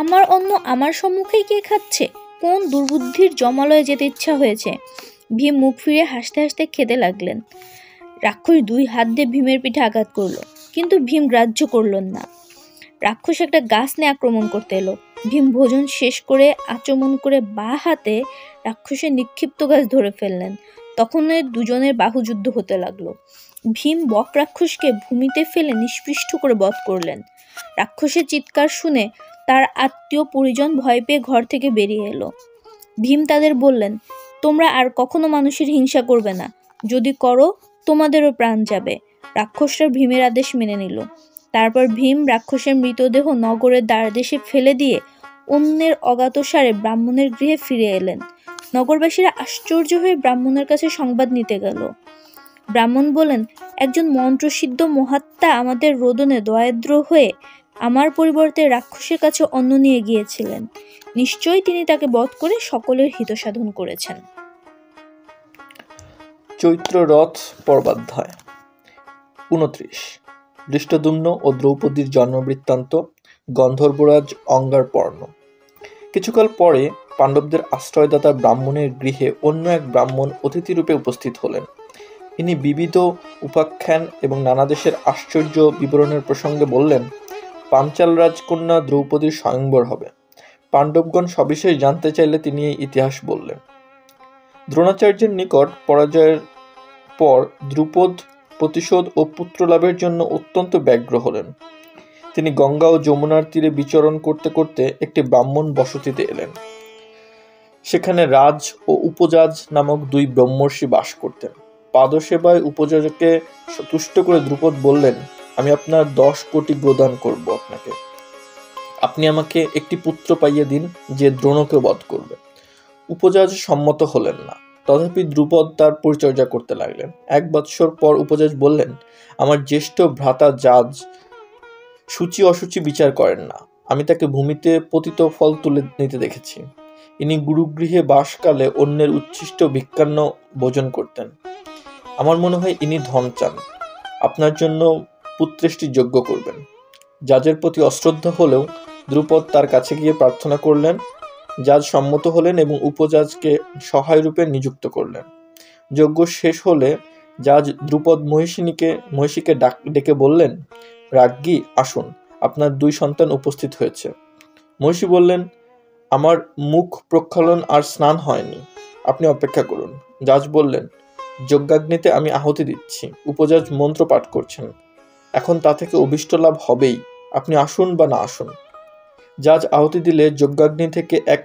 আমার অন্ন আমার সম্মুখেই কে খাচ্ছে? কোন দুর্বুদ্ধির জমালয়ে যেতে ইচ্ছা হয়েছে? ভীম মুখ ফিরে হাসতে হাসতে খেতে লাগলেন। রাক্ষস 2 হাত দিয়ে ভীমের পিঠে আঘাত করলো, কিন্তু ভীম গ্রাহ্য করলেন না। রাক্ষস একটা গাছ নিয়ে আক্রমণ করতে এলো। ভীম ভোজন শেষ করে আচমন করে বাঁ হাতে রাক্ষসের নিক্ষিপ্ত গাছ ধরে ফেললেন। তখন দুজনের বাহুযুদ্ধ হতে লাগলো। ভীম বক রাক্ষসকে ভূমিতে ফেলে নিষ্পৃষ্ট করে বধ করলেন। রাক্ষসের চিৎকার শুনে তার আত্মীয় পরিজন ভয় পেয়ে ঘর থেকে বেরিয়ে এলো। ভীম তাদের বললেন, তোমরা আর কখনো মানুষের হিংসা করবে না, যদি করো তোমাদেরও প্রাণ যাবে। রাক্ষসরা ভীমের আদেশ মেনে নিল। তারপর ভীম রাক্ষসের মৃতদেহ নগরের দ্বারদেশে ফেলে দিয়ে অন্যের অজ্ঞাতসারে ব্রাহ্মণের গৃহে ফিরে এলেন। নগরবাসীরা আশ্চর্য হয়ে ব্রাহ্মণের কাছে সংবাদ নিতে গেল। ব্রাহ্মণ বলেন, একজন মন্ত্রসিদ্ধ মহাত্মা আমাদের রোদনে দয়াদ্র হয়ে আমার পরিবর্তে রাক্ষসের কাছে অন্ন নিয়ে গিয়েছিলেন। নিশ্চয়ই তিনি তাকে বধ করে সকলের হিত সাধন করেছেন। চৈত্র রথ পর্বাধ্যায় 29। ধৃষ্টদ্যুম্ন ও দ্রৌপদীর জন্মবৃত্তান্ত, গন্ধর্বরাজ অঙ্গার পর্ণ। কিছুকাল পরে পাণ্ডবদের আশ্রয়দাতা ব্রাহ্মণের গৃহে অন্য এক ব্রাহ্মণ অতিথিরূপে উপস্থিত হলেন। ইনি বিবিধ উপাখ্যান এবং নানা দেশের আশ্চর্য বিবরণের প্রসঙ্গে বললেন, পাঞ্চাল রাজকন্যা দ্রৌপদীর স্বয়ংবর হবে। পাণ্ডবগণ সবিশেষ জানতে চাইলে তিনি এই ইতিহাস বললেন। দ্রোণাচার্যের নিকট পরাজয়ের পর দ্রুপদ প্রতিশোধ ও পুত্রলাভের জন্য অত্যন্ত ব্যগ্র হলেন। তিনি গঙ্গা ও যমুনার তীরে বিচরণ করতে করতে একটি ব্রাহ্মণ বসতিতে এলেন। সেখানে রাজ ও উপজাজ নামক 2 ব্রহ্মর্ষি বাস করতেন। পাদসেবায় উপজাজকে তুষ্ট করে দ্রুপদ বললেন, আমি আপনার 10 কোটি প্রদান করব আপনাকে। আপনি আমাকে একটি পুত্র পাইয়ে দিন যে দ্রোণকে বধ করবে। উপজাজ সম্মত হলেন না, তথাপি দ্রুপদ তার পরিচর্যা করতে লাগলেন। 1 বৎসর পর উপজাজ বললেন, আমার জ্যেষ্ঠ ভ্রাতা জাজ সূচি অসুচি বিচার করেন না। আমি তাকে ভূমিতে পতিত ফল তুলে নিতে দেখেছি। ইনি গুরুগৃহে বাসকালে অন্যের উচ্ছিষ্ট ভিক্ষান্ন ভোজন করতেন। আমার মনে হয় ইনি ধন চান, আপনার জন্য পুত্রেষ্টি যোগ্য করবেন। জাজের প্রতি অশ্রদ্ধা হলেও দ্রুপদ তার কাছে গিয়ে প্রার্থনা করলেন। জাজ সম্মত হলেন এবং উপজাজকে সহায় রূপে নিযুক্ত করলেন। যজ্ঞ শেষ হলে জাজ দ্রুপদ মহিষীকে ডেকে বললেন, রাজ্ঞী আসুন, আপনার 2 সন্তান উপস্থিত হয়েছে। মহিষী বললেন, আমার মুখ প্রক্ষালন আর স্নান হয়নি, আপনি অপেক্ষা করুন। জাজ বললেন, যজ্ঞাগ্নিতে আমি আহুতি দিচ্ছি, উপজাজ মন্ত্র পাঠ করছেন, এখন তা থেকে অভিষ্ট লাভ হবেই, আপনি আসুন বা না আসুন। জাজ আহুতি দিলে যজ্ঞাগ্নি থেকে এক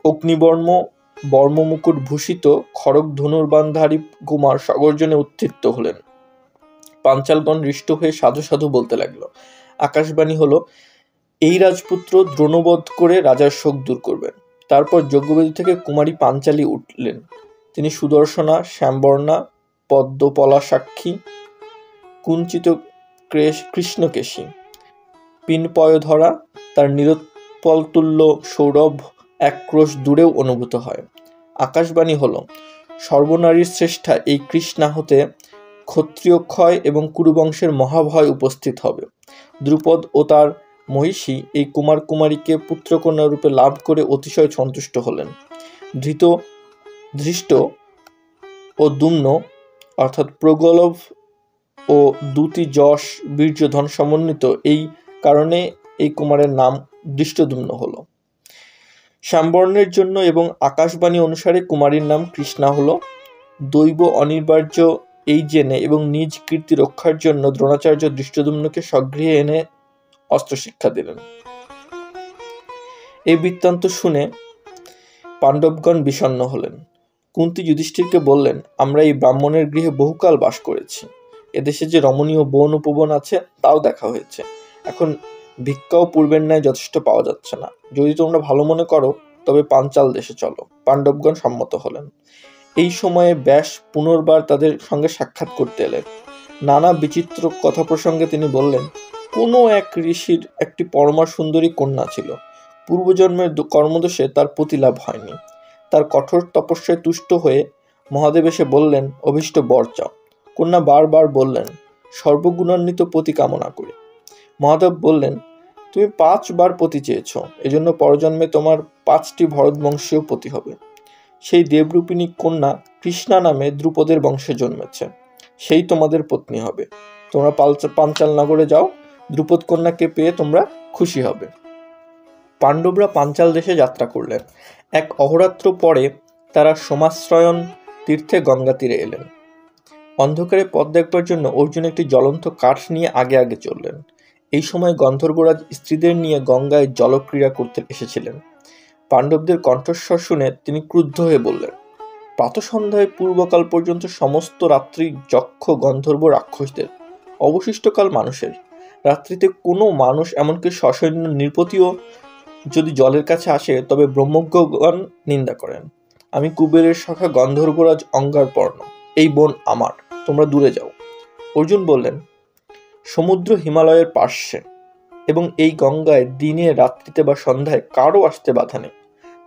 অগ্নিবর্ম বর্মমুকুট ভূষিত খড়গ ধনুর্বাণধারী কুমার সগর্জনে উত্থিত হলেন। পাঞ্চালগণ হৃষ্ট হয়ে সাধু সাধু বলতে লাগলো। আকাশবাণী হলো, এই রাজপুত্র দ্রোণবধ করে রাজার শোক দূর করবেন। তারপর যজ্ঞবেদী থেকে কুমারী পাঞ্চালী উঠলেন। তিনি সুদর্শনা, শ্যামবর্ণা, পদ্মপলা সাক্ষী, কুঞ্চিত কৃষ্ণকেশী, পিনপয়ধরা। তার নিরুৎপলতুল্য সৌরভ 1 ক্রোশ দূরেও অনুভূত হয়। আকাশবাণী হলো, সর্বনারীর শ্রেষ্ঠা এই কৃষ্ণা হতে ক্ষত্রিয়ক্ষয় এবং কুরুবংশের মহাভয় উপস্থিত হবে। দ্রুপদ ও তার মহিষী এই কুমার কুমারীকে পুত্রকন্যা রূপে লাভ করে অতিশয় সন্তুষ্ট হলেন। ধৃষ্ট ও দুম্ন অর্থাৎ প্রগলভ ও দ্যুতি যশ বীর্যধন সমন্বিত, এই কারণে এই কুমারের নাম ধৃষ্টদ্যুম্ন হলো। শ্যামবর্ণের জন্য এবং আকাশবাণী অনুসারে কুমারীর নাম কৃষ্ণা হলো। দৈব অনিবার্য এই জেনে এবং নিজ কীর্তি রক্ষার জন্য দ্রোণাচার্য ধৃষ্টদ্যুম্নকে স্বগৃহে এনে অস্ত্র শিক্ষা দিলেন। এই বৃত্তান্ত শুনে পাণ্ডবগণ বিষণ্ণ হলেন। কুন্তী যুধিষ্ঠিরকে বললেন, আমরা এই ব্রাহ্মণের গৃহে বহুকাল বাস করেছি। এদেশে যে রমণীয় বন উপবন আছে তাও দেখা হয়েছে। এখন ভিক্ষাও পূর্বের ন্যায় যথেষ্ট পাওয়া যাচ্ছে না। যদি তোমরা ভালো মনে করো তবে পাঞ্চাল দেশে চলো। পাণ্ডবগণ সম্মত হলেন। এই সময়ে ব্যাস পুনর্বার তাদের সঙ্গে সাক্ষাৎ করতে এলেন। নানা বিচিত্র কথা প্রসঙ্গে তিনি বললেন, কোনো এক ঋষির একটি পরমা সুন্দরী কন্যা ছিল। পূর্বজন্মের কর্মদোষে তার প্রতিলাভ হয়নি। তার কঠোর তপস্যায় তুষ্ট হয়ে মহাদেব এসে বললেন, অভীষ্ট বর চাও। কন্যা বারবার বললেন, সর্বগুণান্বিত পতি কামনা করি। মহাদেব বললেন, তুমি 5 বার পতি চেয়েছ, এজন্য পরজন্মে তোমার 5টি ভরতবংশীয় পতি হবে। সেই দেবরূপিণী কন্যা কৃষ্ণা নামে দ্রুপদের বংশে জন্মেছে, সেই তোমাদের পত্নী হবে। তোমরা পাঞ্চাল নগরে যাও, দ্রুপদ কন্যাকে পেয়ে তোমরা খুশি হবে। পাণ্ডবরা পাঞ্চাল দেশে যাত্রা করলেন। এক অহোরাত্র পরে তারা সমাশ্রয়ণ তীর্থে গঙ্গা তীরে এলেন। অন্ধকারে পথ দেখবার জন্য অর্জুন একটি জ্বলন্ত কাঠ নিয়ে আগে আগে চললেন। এই সময় গন্ধর্বরাজ স্ত্রীদের নিয়ে গঙ্গায় জলক্রীড়া করতে এসেছিলেন। পাণ্ডবদের কণ্ঠস্বর শুনে তিনি ক্রুদ্ধ হয়ে বললেন, প্রাতঃসন্ধ্যায় পূর্বকাল পর্যন্ত সমস্ত রাত্রি যক্ষ গন্ধর্ব রাক্ষসদের, অবশিষ্টকাল মানুষের। রাত্রিতে কোনো মানুষ, এমনকি সসৈন্য নৃপতিও যদি জলের কাছে আসে তবে ব্রহ্মজ্ঞগণ নিন্দা করেন। আমি কুবেরের সখা গন্ধর্বরাজ অঙ্গারপর্ণ, এই বন আমার, তোমরা দূরে যাও। অর্জুন বললেন, সমুদ্র হিমালয়ের পার্শ্বে এবং এই গঙ্গায় দিনে রাত্রিতে বা সন্ধ্যায় কারো আসতে বাধা নেই।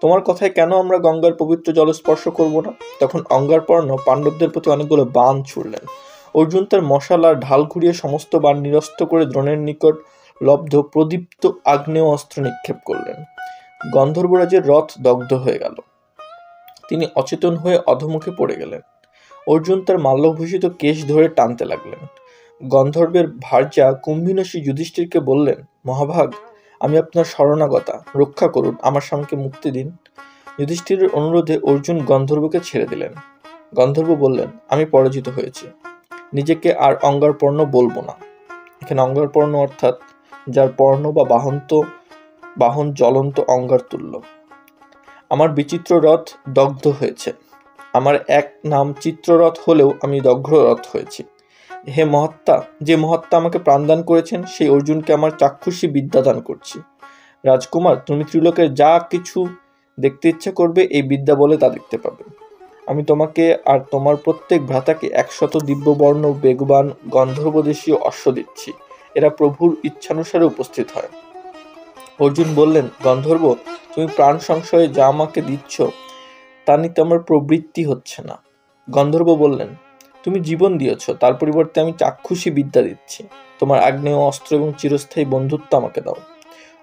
তোমার কথায় কেন আমরা গঙ্গার পবিত্র জল স্পর্শ করব না? তখন অঙ্গারপর্ণ পাণ্ডবদের প্রতি অনেকগুলো বাণ ছুড়লেন। অর্জুন তার মশাল আর ঢাল ঘুরিয়ে সমস্ত বাণ নিরস্ত করে দ্রোণের নিকট লব্ধ প্রদীপ্ত আগ্নেয় অস্ত্র নিক্ষেপ করলেন। গন্ধর্বরাজের রথ দগ্ধ হয়ে গেল। তিনি অচেতন হয়ে অধোমুখে পড়ে গেলেন। অর্জুন তার মাল্যভূষিত কেশ ধরে টানতে লাগলেন। গন্ধর্বের ভার্যা কুম্ভীনসী যুধিষ্ঠিরকে বললেন, মহাভাগ, আমি আপনার শরণাগতা, রক্ষা করুন, আমার স্বামীকে মুক্তি দিন। যুধিষ্ঠিরের অনুরোধে অর্জুন গন্ধর্বকে ছেড়ে দিলেন। গন্ধর্ব বললেন, আমি পরাজিত হয়েছি, নিজেকে আর অঙ্গারপর্ণ বলবো না। এখানে অঙ্গারপর্ণ অর্থাৎ যার পর্ণ বা বাহন জ্বলন্ত অঙ্গার তুল্য। আমার বিচিত্র রথ দগ্ধ হয়েছে। আমার এক নাম চিত্ররথ হলেও আমি দগ্ধরথ হয়েছি। হে মহাত্মা, যে মহাত্মা আমাকে প্রাণদান করেছেন সেই অর্জুনকে আমার চাক্ষুষী বিদ্যা দান করছি। রাজকুমার, তুমি ত্রিলোকের যা কিছু দেখতে ইচ্ছা করবে এই বিদ্যা বলে তা দেখতে পাবে। আমি তোমাকে আর তোমার প্রত্যেক ভ্রাতাকে 100 দিব্যবর্ণ বেগবান গন্ধর্বদেশীয় অশ্ব দিচ্ছি। এরা প্রভুর ইচ্ছানুসারে উপস্থিত হয়। অর্জুন বললেন, গন্ধর্ব, তুমি প্রাণ সংশয়ে যা আমাকে দিচ্ছ তা নিতে আমার প্রবৃত্তি হচ্ছে না। গন্ধর্ব বললেন, তুমি জীবন দিয়েছ, তার পরিবর্তে আমি চাক্ষুষী বিদ্যা দিচ্ছি। তোমার আগ্নেয় অস্ত্র এবং চিরস্থায়ী বন্ধুত্ব আমাকে দাও।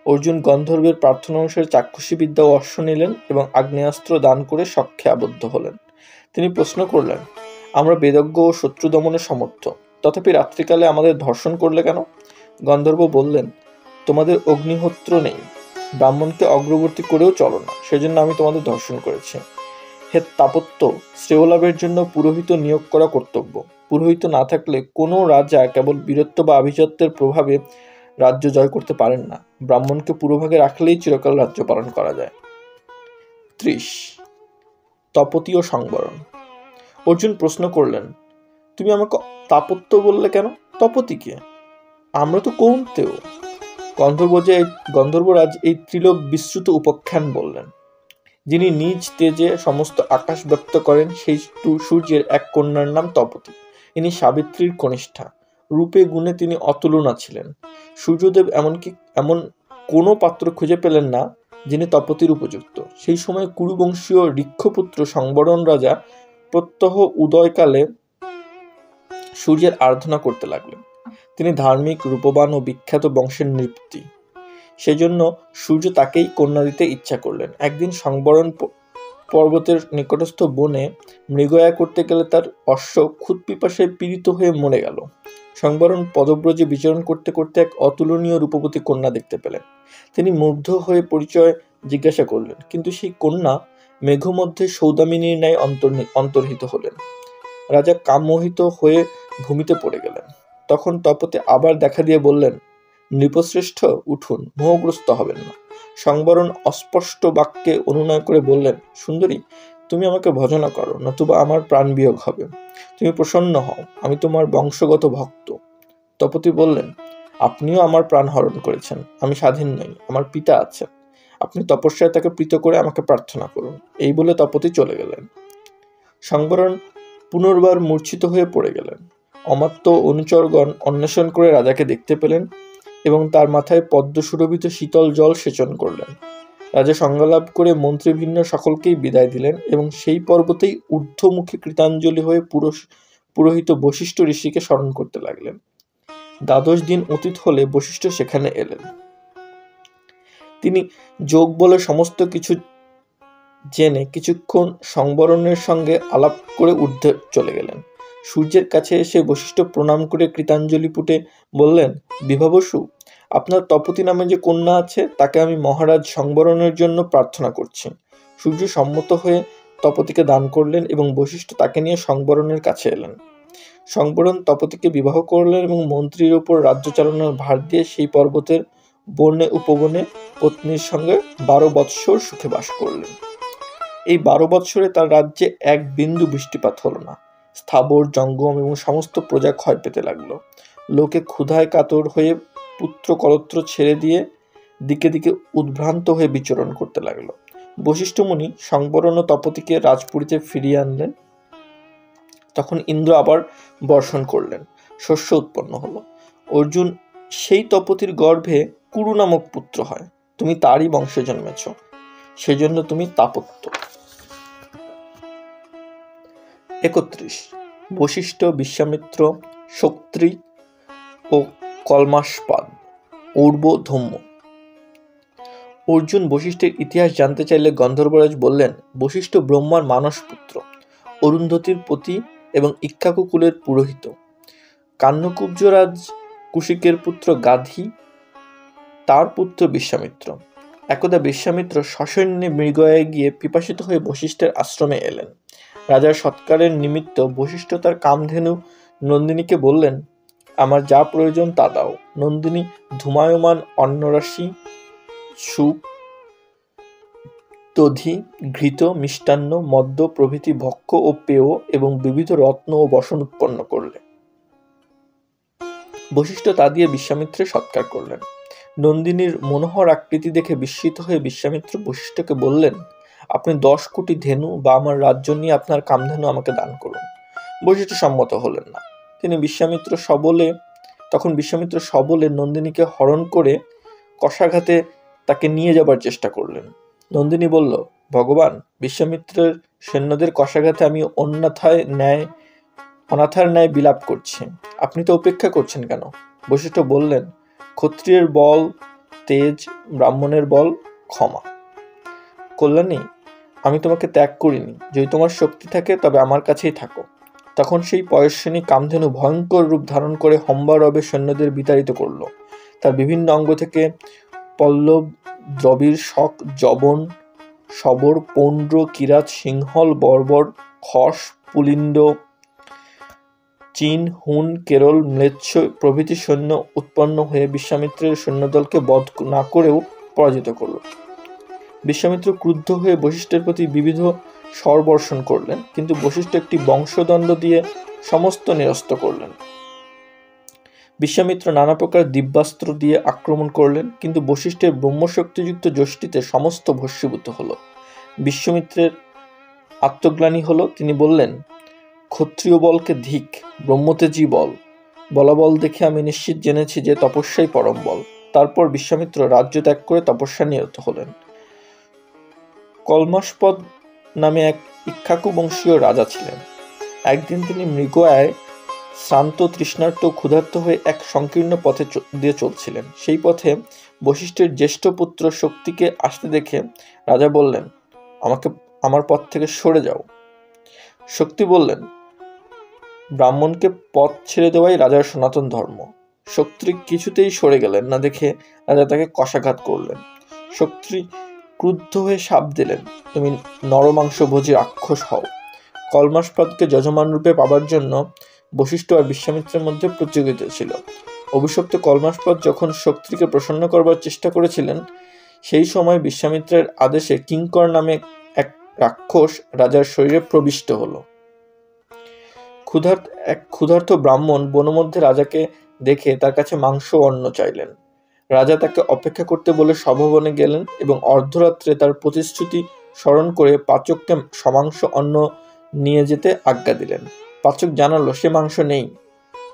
অর্জুন গন্ধর্বের প্রার্থনা অনুসারে চাক্ষুষী বিদ্যা ও অশ্ব নিলেন এবং আগ্নেয়াস্ত্র দান করে সখ্যে আবদ্ধ হলেন। তিনি প্রশ্ন করলেন, আমরা বেদজ্ঞ ও শত্রু দমনে সমর্থ, তথাপি রাত্রিকালে আমাদের ধর্ষণ করলে কেন? গন্ধর্ব বললেন, তোমাদের অগ্নিহোত্র নেই, ব্রাহ্মণকে অগ্রবর্তী করেও চলো না, সেজন্য আমি তোমাদের ধর্ষণ করেছি। হে তাপত্য, শ্রেয়লাভের জন্য পুরোহিত নিয়োগ করা কর্তব্য। পুরোহিত না থাকলে কোনো রাজা কেবল বীরত্ব বা আভিজাত্যের প্রভাবে রাজ্য জয় করতে পারেন না। ব্রাহ্মণকে পুরোভাগে রাখলেই চিরকাল রাজ্য পালন করা যায়। 30. তপতি ও সংবরণ। অর্জুন প্রশ্ন করলেন, তুমি আমাকে তাপত্য বললে কেন? তপতি কে? আমরা তো কৌন্তেয়। গন্ধর্বরাজ এই ত্রিলোক বিস্তৃত উপাখ্যান বললেন। যিনি নিজ তেজে সমস্ত আকাশ ব্যক্ত করেন সেই সূর্যের এক কন্যার নাম তপতি। ইনি সাবিত্রীর কনিষ্ঠা। রূপে গুণে তিনি অতুলনা ছিলেন। সূর্যদেব এমন কোনো পাত্র খুঁজে পেলেন না যিনি তপতির উপযুক্ত। সেই সময় কুরুবংশীয় ঋক্ষপুত্র সংবরণ রাজা প্রত্যহ উদয়কালে সূর্যের আরাধনা করতে লাগলেন। তিনি ধার্মিক, রূপবান ও বিখ্যাত বংশের নৃপতি। সেজন্য সূর্য তাকেই কন্যা দিতে ইচ্ছা করলেন। একদিন সংবরণ পর্বতের নিকটস্থ বনে মৃগয়া করতে গেলে তার অশ্ব ক্ষুৎপিপাসায় পীড়িত হয়ে মরে গেল। সংবরণ পদব্রজে বিচরণ করতে করতে এক অতুলনীয় রূপবতী কন্যা দেখতে পেলেন। তিনি মুগ্ধ হয়ে পরিচয় জিজ্ঞাসা করলেন, কিন্তু সেই কন্যা মেঘমধ্যে সৌদামিনীর ন্যায় অন্তর্হিত হলেন। রাজা কামমোহিত হয়ে ভূমিতে পড়ে গেলেন। তখন তপতি আবার দেখা দিয়ে বললেন, নৃপশ্রেষ্ঠ, উঠুন, মোহগ্রস্ত হবেন না। সংবরণ অস্পষ্ট বাক্যে অনুনয় করে বললেন, সুন্দরী, তুমি আমাকে ভজনা করো, নতুবা আমার প্রাণ বিয়োগ হবে। তুমি প্রসন্ন হও, আমি তোমার বংশগত ভক্ত। তপতি বললেন, আপনিও আমার প্রাণ হরণ করেছেন, আমি স্বাধীন নই, আমার পিতা আছেন। আপনি তপস্যায় তাকে প্রীত করে আমাকে প্রার্থনা করুন। এই বলে তপতি চলে গেলেন। সংবরণ পুনর্বার মূর্ছিত হয়ে পড়ে গেলেন। অমাত্য অনুচরগণ অন্বেষণ করে রাজাকে দেখতে পেলেন এবং তার মাথায় পদ্ম সুরভিত শীতল জল সেচন করলেন। রাজা সংজ্ঞালাভ করে মন্ত্রীভিন্ন সকলকেই বিদায় দিলেন এবং সেই পর্বতেই ঊর্ধ্বমুখী কৃতাঞ্জলি হয়ে পুরোহিত বশিষ্ঠ ঋষিকে স্মরণ করতে লাগলেন। দ্বাদশ দিন অতীত হলে বশিষ্ঠ সেখানে এলেন। তিনি যোগ বলে সমস্ত কিছু জেনে কিছুক্ষণ সংবরণের সঙ্গে আলাপ করে ঊর্ধ্বে চলে গেলেন। সূর্যের কাছে এসে বশিষ্ঠ প্রণাম করে কৃতাঞ্জলি পুটে বললেন, বিভাবসু, আপনার তপতী নামে যে কন্যা আছে তাকে আমি মহারাজ সংবরণের জন্য প্রার্থনা করছি। সূর্য সম্মত হয়ে তপতীকে দান করলেন এবং বশিষ্ঠ তাকে নিয়ে সংবরণের কাছে এলেন। সংবরণ তপতীকে বিবাহ করলেন এবং মন্ত্রীর উপর রাজ্য চালনার ভার দিয়ে সেই পর্বতের বনে উপবনে পত্নীর সঙ্গে 12 বৎসর সুখে বাস করলেন। এই 12 বৎসরে তার রাজ্যে এক বিন্দু বৃষ্টিপাত হলো না। স্থাবর জঙ্গম এবং সমস্ত প্রজা ক্ষয় পেতে লাগলো। লোকে ক্ষুধায় কাতর হয়ে পুত্র কলত্র ছেড়ে দিয়ে দিকে দিকে উদ্ভ্রান্ত হয়ে বিচরণ করতে লাগলো। বশিষ্ঠ মুনি সংবরণ ও তপতীকে রাজপুরীতে ফিরিয়ে আনলেন। তখন ইন্দ্র আবার বর্ষণ করলেন, শস্য উৎপন্ন হলো। অর্জুন সেই তপতীর গর্ভে কুরু নামক পুত্র হয়। তুমি তারই বংশে জন্মেছ, সেজন্য তুমি তাপত্য। 31 বশিষ্ঠ, বিশ্বামিত্র, শক্তি ও কলমাসপাদ, ঔর্বধম্য। অর্জুন বশিষ্ঠের ইতিহাস জানতে চাইলে গন্ধর্বরাজ বললেন, বশিষ্ঠ ব্রহ্মার মানস পুত্র, অরুন্ধতির পতি এবং ইক্ষ্বাকু কুলের পুরোহিত। কান্যকুব্জরাজ কুশিকের পুত্র গাধী, তার পুত্র বিশ্বামিত্র। একদা বিশ্বামিত্র সসৈন্যে মৃগয়ায় গিয়ে পিপাসিত হয়ে বশিষ্ঠের আশ্রমে এলেন। রাজার সৎকারের নিমিত্ত বশিষ্ঠ তার কামধেনু নন্দিনীকে বললেন, আমার যা প্রয়োজন তা দাও। নন্দিনী ধূমায়মান অন্নরাশি, সুপ, দধি, ঘৃত, মিষ্টান্ন, মদ্য প্রভৃতি ভক্ষ্য ও পেয় এবং বিবিধ রত্ন ও বসন উৎপন্ন করলে। বশিষ্ঠ তা দিয়ে বিশ্বামিত্রের সৎকার করলেন। নন্দিনীর মনোহর আকৃতি দেখে বিস্মিত হয়ে বিশ্বামিত্র বশিষ্ঠকে বললেন, আপনি 10 কোটি ধেনু বা আমার রাজ্য নিয়ে আপনার কামধেনু আমাকে দান করুন। বশিষ্ঠ সম্মত হলেন না। তখন বিশ্বামিত্র সবলে নন্দিনীকে হরণ করে কষাঘাতে তাকে নিয়ে যাবার চেষ্টা করলেন। নন্দিনী বলল, ভগবান, বিশ্বামিত্রের সৈন্যদের কষাঘাতে আমি অনাথার ন্যায় বিলাপ করছি, আপনি তো উপেক্ষা করছেন কেন? বশিষ্ঠ বললেন, ক্ষত্রিয়ের বল তেজ, ব্রাহ্মণের বল ক্ষমা। কল্যাণী, আমি তোমাকে ত্যাগ করিনি। যদি তোমার শক্তি থাকে তবে আমার কাছেই থাকো। তখন সেই পয়স্বিনী কামধেনু ভয়ঙ্কর রূপ ধারণ করে হম্বারবে সৈন্যদের বিতাড়িত করল। তার বিভিন্ন অঙ্গ থেকে পল্লব, দ্রবিড়, শক, যবন, শবর, পৌণ্ড্র, কিরাত, সিংহল, বর্বর, খস, পুলিন্দ, চীন, হুন, কেরল, ম্লেচ্ছ প্রভৃতি সৈন্য উৎপন্ন হয়ে বিশ্বামিত্রের সৈন্যদলকে বধ না করেও পরাজিত করল। বিশ্বামিত্র ক্রুদ্ধ হয়ে বশিষ্ঠের প্রতি বিবিধ স্বরবর্ষণ করলেন, কিন্তু বশিষ্ঠ একটি বংশদণ্ড দিয়ে সমস্ত নিরস্ত করলেন। বিশ্বামিত্র নানা প্রকার দিব্যাস্ত্র দিয়ে আক্রমণ করলেন, কিন্তু বশিষ্ঠের ব্রহ্মশক্তিযুক্ত যষ্টিতে সমস্ত ভস্মীভূত হল। বিশ্বামিত্রের আত্মগ্লানি হল। তিনি বললেন, ক্ষত্রিয় বলকে ধিক, ব্রহ্মতেজী বল। বলাবল দেখে আমি নিশ্চিত জেনেছি যে তপস্যাই পরম বল। তারপর বিশ্বামিত্র রাজ্য ত্যাগ করে তপস্যা নিরত হলেন। কলমাসপদ নামে এক ইক্ষ্বাকু বংশীয় রাজা ছিলেন। একদিন তিনি মৃগয়ায় শ্রান্ত, তৃষ্ণার্ত, ক্ষুধার্ত হয়ে এক সংকীর্ণ পথে দিয়ে চলছিলেন। সেই পথে বশিষ্ঠের জ্যেষ্ঠ পুত্র শক্তিকে আসতে দেখে রাজা বললেন, আমার পথ থেকে সরে যাও। শক্তি বললেন, ব্রাহ্মণকে পথ ছেড়ে দেওয়াই রাজার সনাতন ধর্ম। শক্তি কিছুতেই সরে গেলেন না দেখে রাজা তাকে কষাঘাত করলেন। শক্তি ক্রুদ্ধ হয়ে শাপ দিলেন, তুমি নরমাংসভোজী রাক্ষস হও। কলমাসপদকে যজমান রূপে পাবার জন্য বশিষ্ঠ আর বিশ্বামিত্রের মধ্যে প্রতিযোগিতা ছিল। অভিশপ্ত কলমাসপদ যখন শক্তিকে প্রসন্ন করবার চেষ্টা করেছিলেন, সেই সময় বিশ্বামিত্রের আদেশে কিঙ্কর নামে এক রাক্ষস রাজার শরীরে প্রবিষ্ট হল। ক্ষুধার্ত ব্রাহ্মণ বনমধ্যে রাজাকে দেখে তার কাছে মাংস অন্ন চাইলেন। রাজা তাকে অপেক্ষা করতে বলে সভাবনে গেলেন এবং অর্ধরাত্রে তার প্রতিশ্রুতি স্মরণ করে পাচককে সমাংস অন্ন নিয়ে যেতে আজ্ঞা দিলেন। পাচক জানালো সে মাংস নেই।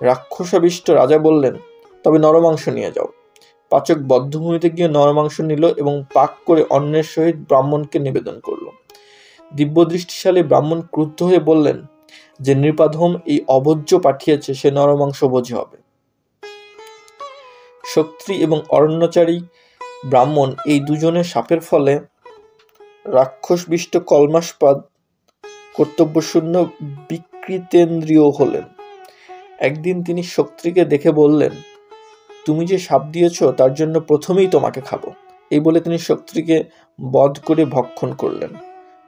রাক্ষসাবিষ্ট রাজা বললেন, তবে নরমাংস নিয়ে যাও। পাচক বদ্ধভূমিতে গিয়ে নরমাংস নিল এবং পাক করে অন্নের সহিত ব্রাহ্মণকে নিবেদন করল। দিব্যদৃষ্টিশালী ব্রাহ্মণ ক্রুদ্ধ হয়ে বললেন, যে নৃপাধম এই অভোজ্য পাঠিয়েছে সে নরমাংস ভোজী হবে। শক্তি এবং অরণ্যচারী ব্রাহ্মণ এই দুজনের শাপের ফলে রাক্ষসবিষ্ট কলমাসপাদ কর্তব্যশূন্য বিকৃতেন্দ্রিয় হলেন। একদিন তিনি শক্তিকে দেখে বললেন, তুমি যে শাপ দিয়েছ তার জন্য প্রথমেই তোমাকে খাবো। এই বলে তিনি শক্তিকে বধ করে ভক্ষণ করলেন।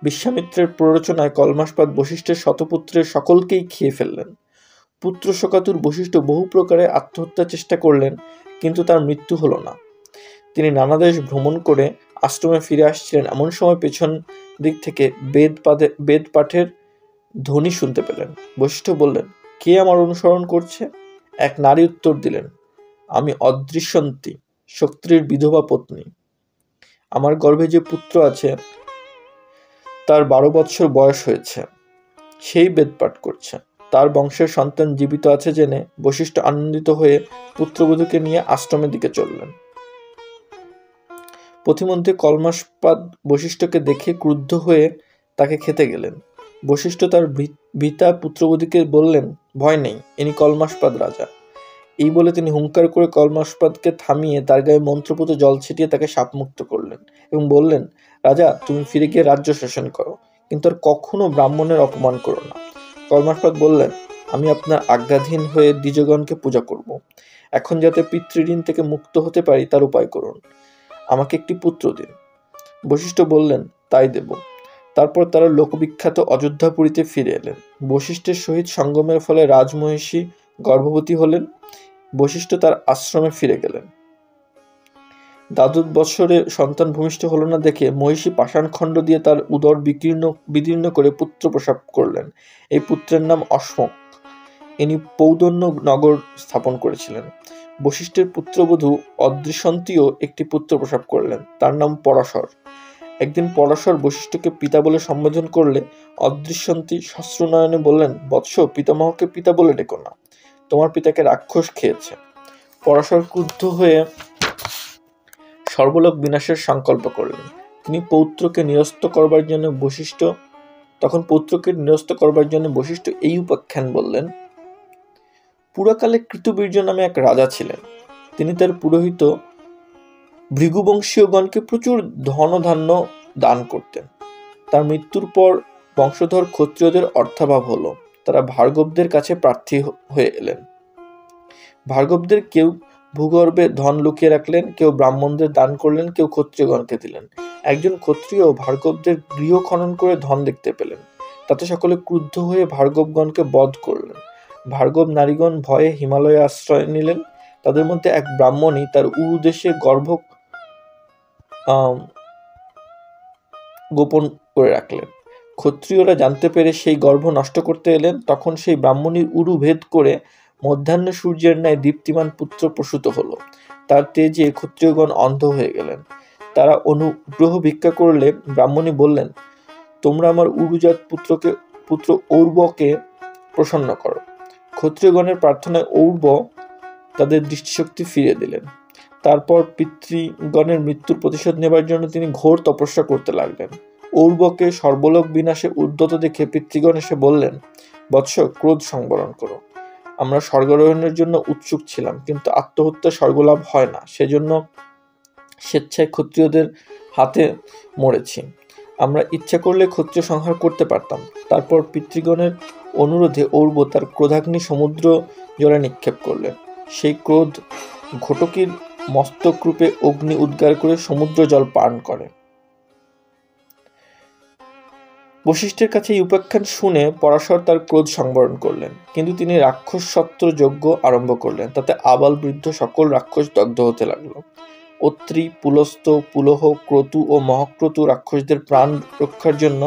বিশ্বামিত্রের প্ররোচনায় কলমাসপাদ বশিষ্ঠের শতপুত্রের সকলকেই খেয়ে ফেললেন। পুত্র শোকাতুর বশিষ্ঠ বহু প্রকারে আত্মহত্যার চেষ্টা করলেন, কিন্তু তার মৃত্যু হলো না। তিনি নানা দেশ ভ্রমণ করে আশ্রমে ফিরে আসছিলেন, এমন সময় পেছন দিক থেকে বেদ পাঠের ধ্বনি শুনতে পেলেন। বশিষ্ঠ বললেন, কে আমার অনুসরণ করছে? এক নারী উত্তর দিলেন, আমি অদৃশ্যন্তী, শক্তির বিধবা পত্নী। আমার গর্ভে যে পুত্র আছে তার 12 বৎসর বয়স হয়েছে, সেই বেদ পাঠ করছে। তার বংশের সন্তান জীবিত আছে জেনে বশিষ্ঠ আনন্দিত হয়ে পুত্রবধূকে নিয়ে আশ্রমের দিকে চললেন। পথিমধ্যে কলমাসপাদ বশিষ্ঠকে দেখে ক্রুদ্ধ হয়ে তাকে খেতে গেলেন। বশিষ্ঠ তার ভীতা পুত্রবধূকে বললেন, ভয় নেই, ইনি কলমাসপাদ রাজা। এই বলে তিনি হুঙ্কার করে কলমাসপাদকে থামিয়ে তার গায়ে মন্ত্রপুত জল ছিটিয়ে তাকে শাপমুক্ত করলেন এবং বললেন, রাজা, তুমি ফিরে গিয়ে রাজ্য শাসন করো, কিন্তু আর কখনো ব্রাহ্মণের অপমান করো না। কলমাসপাদ বললেন, আমি আপনার আজ্ঞাধীন হয়ে দ্বিজগণকে পূজা করব। এখন যাতে পিতৃঋণ থেকে মুক্ত হতে পারি তার উপায় করুন। আমাকে একটি পুত্র দিন। বশিষ্ঠ বললেন, তাই দেব। তারপর তারা লোকবিখ্যাত অযোধ্যাপুরীতে ফিরে এলেন। বশিষ্ঠের সহিত সঙ্গমের ফলে রাজমহিষী গর্ভবতী হলেন। বশিষ্ঠ তার আশ্রমে ফিরে গেলেন। দ্বাদশ বৎসরে সন্তান ভূমিষ্ঠ হল না দেখে মহিষী পাষাণখণ্ড দিয়ে তার উদর বিদীর্ণ করে পুত্র প্রসব করলেন। এই পুত্রের নাম অশ্মক। ইনি পৌদন্য নগর স্থাপন করেছিলেন। বশিষ্ঠের পুত্রবধূ অদৃশ্যন্তীও একটি পুত্র প্রসব করলেন, তার নাম পরাশর। একদিন পরাশর বশিষ্ঠকে পিতা বলে সম্বোধন করলে অদৃশ্যন্তী শ্মশ্রুনয়নে বললেন, বৎস, পিতামহকে পিতা বলে ডেকো না, তোমার পিতাকে রাক্ষস খেয়েছে। পরাশর ক্রুদ্ধ হয়ে সর্বলোক বিনাশের সংকল্প করলেন। তিনি পৌত্রকে নিরস্ত করবার জন্য বশিষ্ঠ এই উপাখ্যান বললেন। পুরাকালে কৃতবীর্য নামে এক রাজা ছিলেন। তিনি তার পুরোহিত ভৃগুবংশীয়গণকে প্রচুর ধনধান্য দান করতেন। তার মৃত্যুর পর বংশধর ক্ষত্রিয়দের অর্থাভাব হলো। তারা ভার্গবদের কাছে প্রার্থী হয়ে এলেন। ভার্গবদের কেউ ভূগর্ভে ধন লুকিয়ে রাখলেন, কেউ ব্রাহ্মণদের দান করলেন, কেউ ক্ষত্রিয়গণকে দিলেন। একজন ক্ষত্রিয় ভার্গবদের গৃহ খনন করে ধন দেখতে পেলেন। তাতে সকলে ক্রুদ্ধ হয়ে ভার্গবগণকে বধ করলেন। ভার্গব নারীগণ ভয়ে হিমালয়ে আশ্রয় নিলেন। তাদের মধ্যে এক ব্রাহ্মণী তার উরুদেশে গর্ভ গোপন করে রাখলেন। ক্ষত্রিয়রা জানতে পেরে সেই গর্ভ নষ্ট করতে এলেন। তখন সেই ব্রাহ্মণীর উরু ভেদ করে মধ্যাহ্ন সূর্যের ন্যায় দীপ্তিমান পুত্র প্রসূত হলো। তার তেজে ক্ষত্রিয়গণ অন্ধ হয়ে গেলেন। তারা অনুগ্রহ ভিক্ষা করলে ব্রাহ্মণী বললেন, তোমরা আমার উরুজাত পুত্র ঔর্বকে প্রসন্ন করো। ক্ষত্রিয়গণের প্রার্থনায় ঔর্ব তাদের দৃষ্টিশক্তি ফিরিয়ে দিলেন। তারপর পিতৃগণের মৃত্যুর প্রতিশোধ নেবার জন্য তিনি ঘোর তপস্যা করতে লাগলেন। ঔর্বকে সর্বলোক বিনাশে উদ্যত দেখে পিতৃগণ এসে বললেন, বৎস, ক্রোধ সংবরণ করো। আমরা স্বর্গারোহণের জন্য উৎসুক ছিলাম, কিন্তু আত্মহত্যা স্বর্গলাভ হয় না, সেজন্য স্বেচ্ছায় ক্ষত্রিয়দের হাতে মরেছি। আমরা ইচ্ছা করলে ক্ষত্রিয় সংহার করতে পারতাম। তারপর পিতৃগণের অনুরোধে ঔর্ব তার ক্রোধাগ্নি সমুদ্র জলে নিক্ষেপ করলেন। সেই ক্রোধ ঘটকির মস্তক রূপে অগ্নি উদ্গার করে সমুদ্র জল পান করে। বশিষ্ঠের কাছে এই উপাখ্যান শুনে পরাশর তার ক্রোধ সংবরণ করলেন, কিন্তু তিনি রাক্ষস সত্র যজ্ঞ আরম্ভ করলেন। তাতে আবাল বৃদ্ধ সকল রাক্ষস দগ্ধ হতে লাগলো। অত্রি, পুলস্ত, পুলহ, ক্রতু ও মহাক্রতু রাক্ষসদের প্রাণ রক্ষার জন্য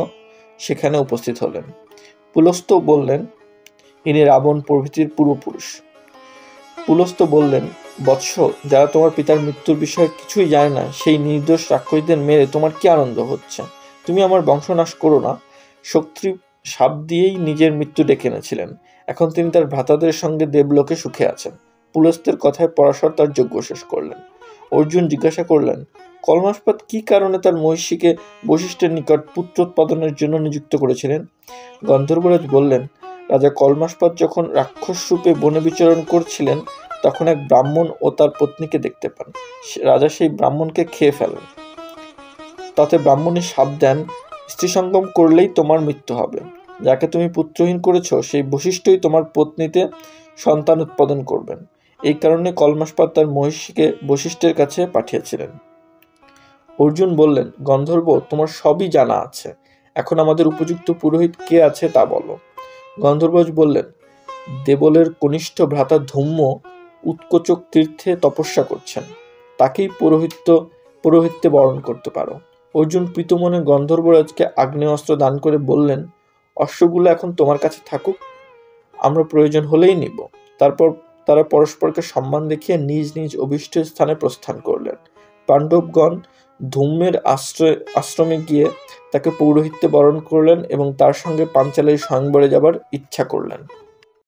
সেখানে উপস্থিত হলেন। পুলস্ত বললেন, ইনি রাবণ প্রভৃতির পূর্বপুরুষ। পুলস্ত বললেন, বৎস, যারা তোমার পিতার মৃত্যুর বিষয়ে কিছুই জানে না, সেই নির্দোষ রাক্ষসদের মেরে তোমার কি আনন্দ হচ্ছে? তুমি আমার বংশনাশ করো না। শক্তি সাপ দিয়েই নিজের মৃত্যু ডেকে এনেছিলেন। এখন তিনি তার ভ্রাতাদের সঙ্গে দেবলোকে সুখে আছেন। পুলস্তের কথায় পরাশর তার যজ্ঞ শেষ করলেন। অর্জুন জিজ্ঞাসা করলেন, কলমাসপাত কি কারণে তার মহিষীকে বশিষ্ঠের নিকট পুত্রোৎপাদনের জন্য নিযুক্ত করেছিলেন? গন্ধর্বরাজ বললেন, রাজা কলমাসপাত যখন রাক্ষস রূপে বনে বিচরণ করছিলেন তখন এক ব্রাহ্মণ ও তার পত্নীকে দেখতে পান। রাজা সেই ব্রাহ্মণকে খেয়ে ফেলেন। তাতে ব্রাহ্মণী শাপ দেন, স্ত্রী সঙ্গম করলেই তোমার মৃত্যু হবে। যাকে তুমি পুত্রহীন করেছ সেই বশিষ্ঠই তোমার পত্নীতে সন্তান উৎপাদন করবেন। এই কারণে কলমাসপাত তার মহিষীকে বশিষ্ঠের কাছে পাঠিয়েছিলেন। অর্জুন বললেন, গন্ধর্ব, তোমার সবই জানা আছে, এখন আমাদের উপযুক্ত পুরোহিত কে আছে তা বলো। গন্ধর্বরাজ বললেন, দেবলের কনিষ্ঠ ভ্রাতা ধূম্র উৎকোচক তীর্থে তপস্যা করছেন, তাকেই পৌরোহিত্যে বরণ করতে পারো। অর্জুন প্রীতমনে গন্ধর্বরাজকে আগ্নেয়াস্ত্র দান করে বললেন, অশ্বগুলো এখন তোমার কাছে থাকুক, আমরা প্রয়োজন হলেই নিব। তারপর তারা পরস্পরকে সম্মান দেখিয়ে নিজ নিজ অভীষ্ট স্থানে প্রস্থান করলেন। পাণ্ডবগণ ধূম্রের আশ্রমে গিয়ে তাকে পৌরোহিত্যে বরণ করলেন এবং তার সঙ্গে পাঞ্চালের স্বয়ংবরে যাবার ইচ্ছা করলেন।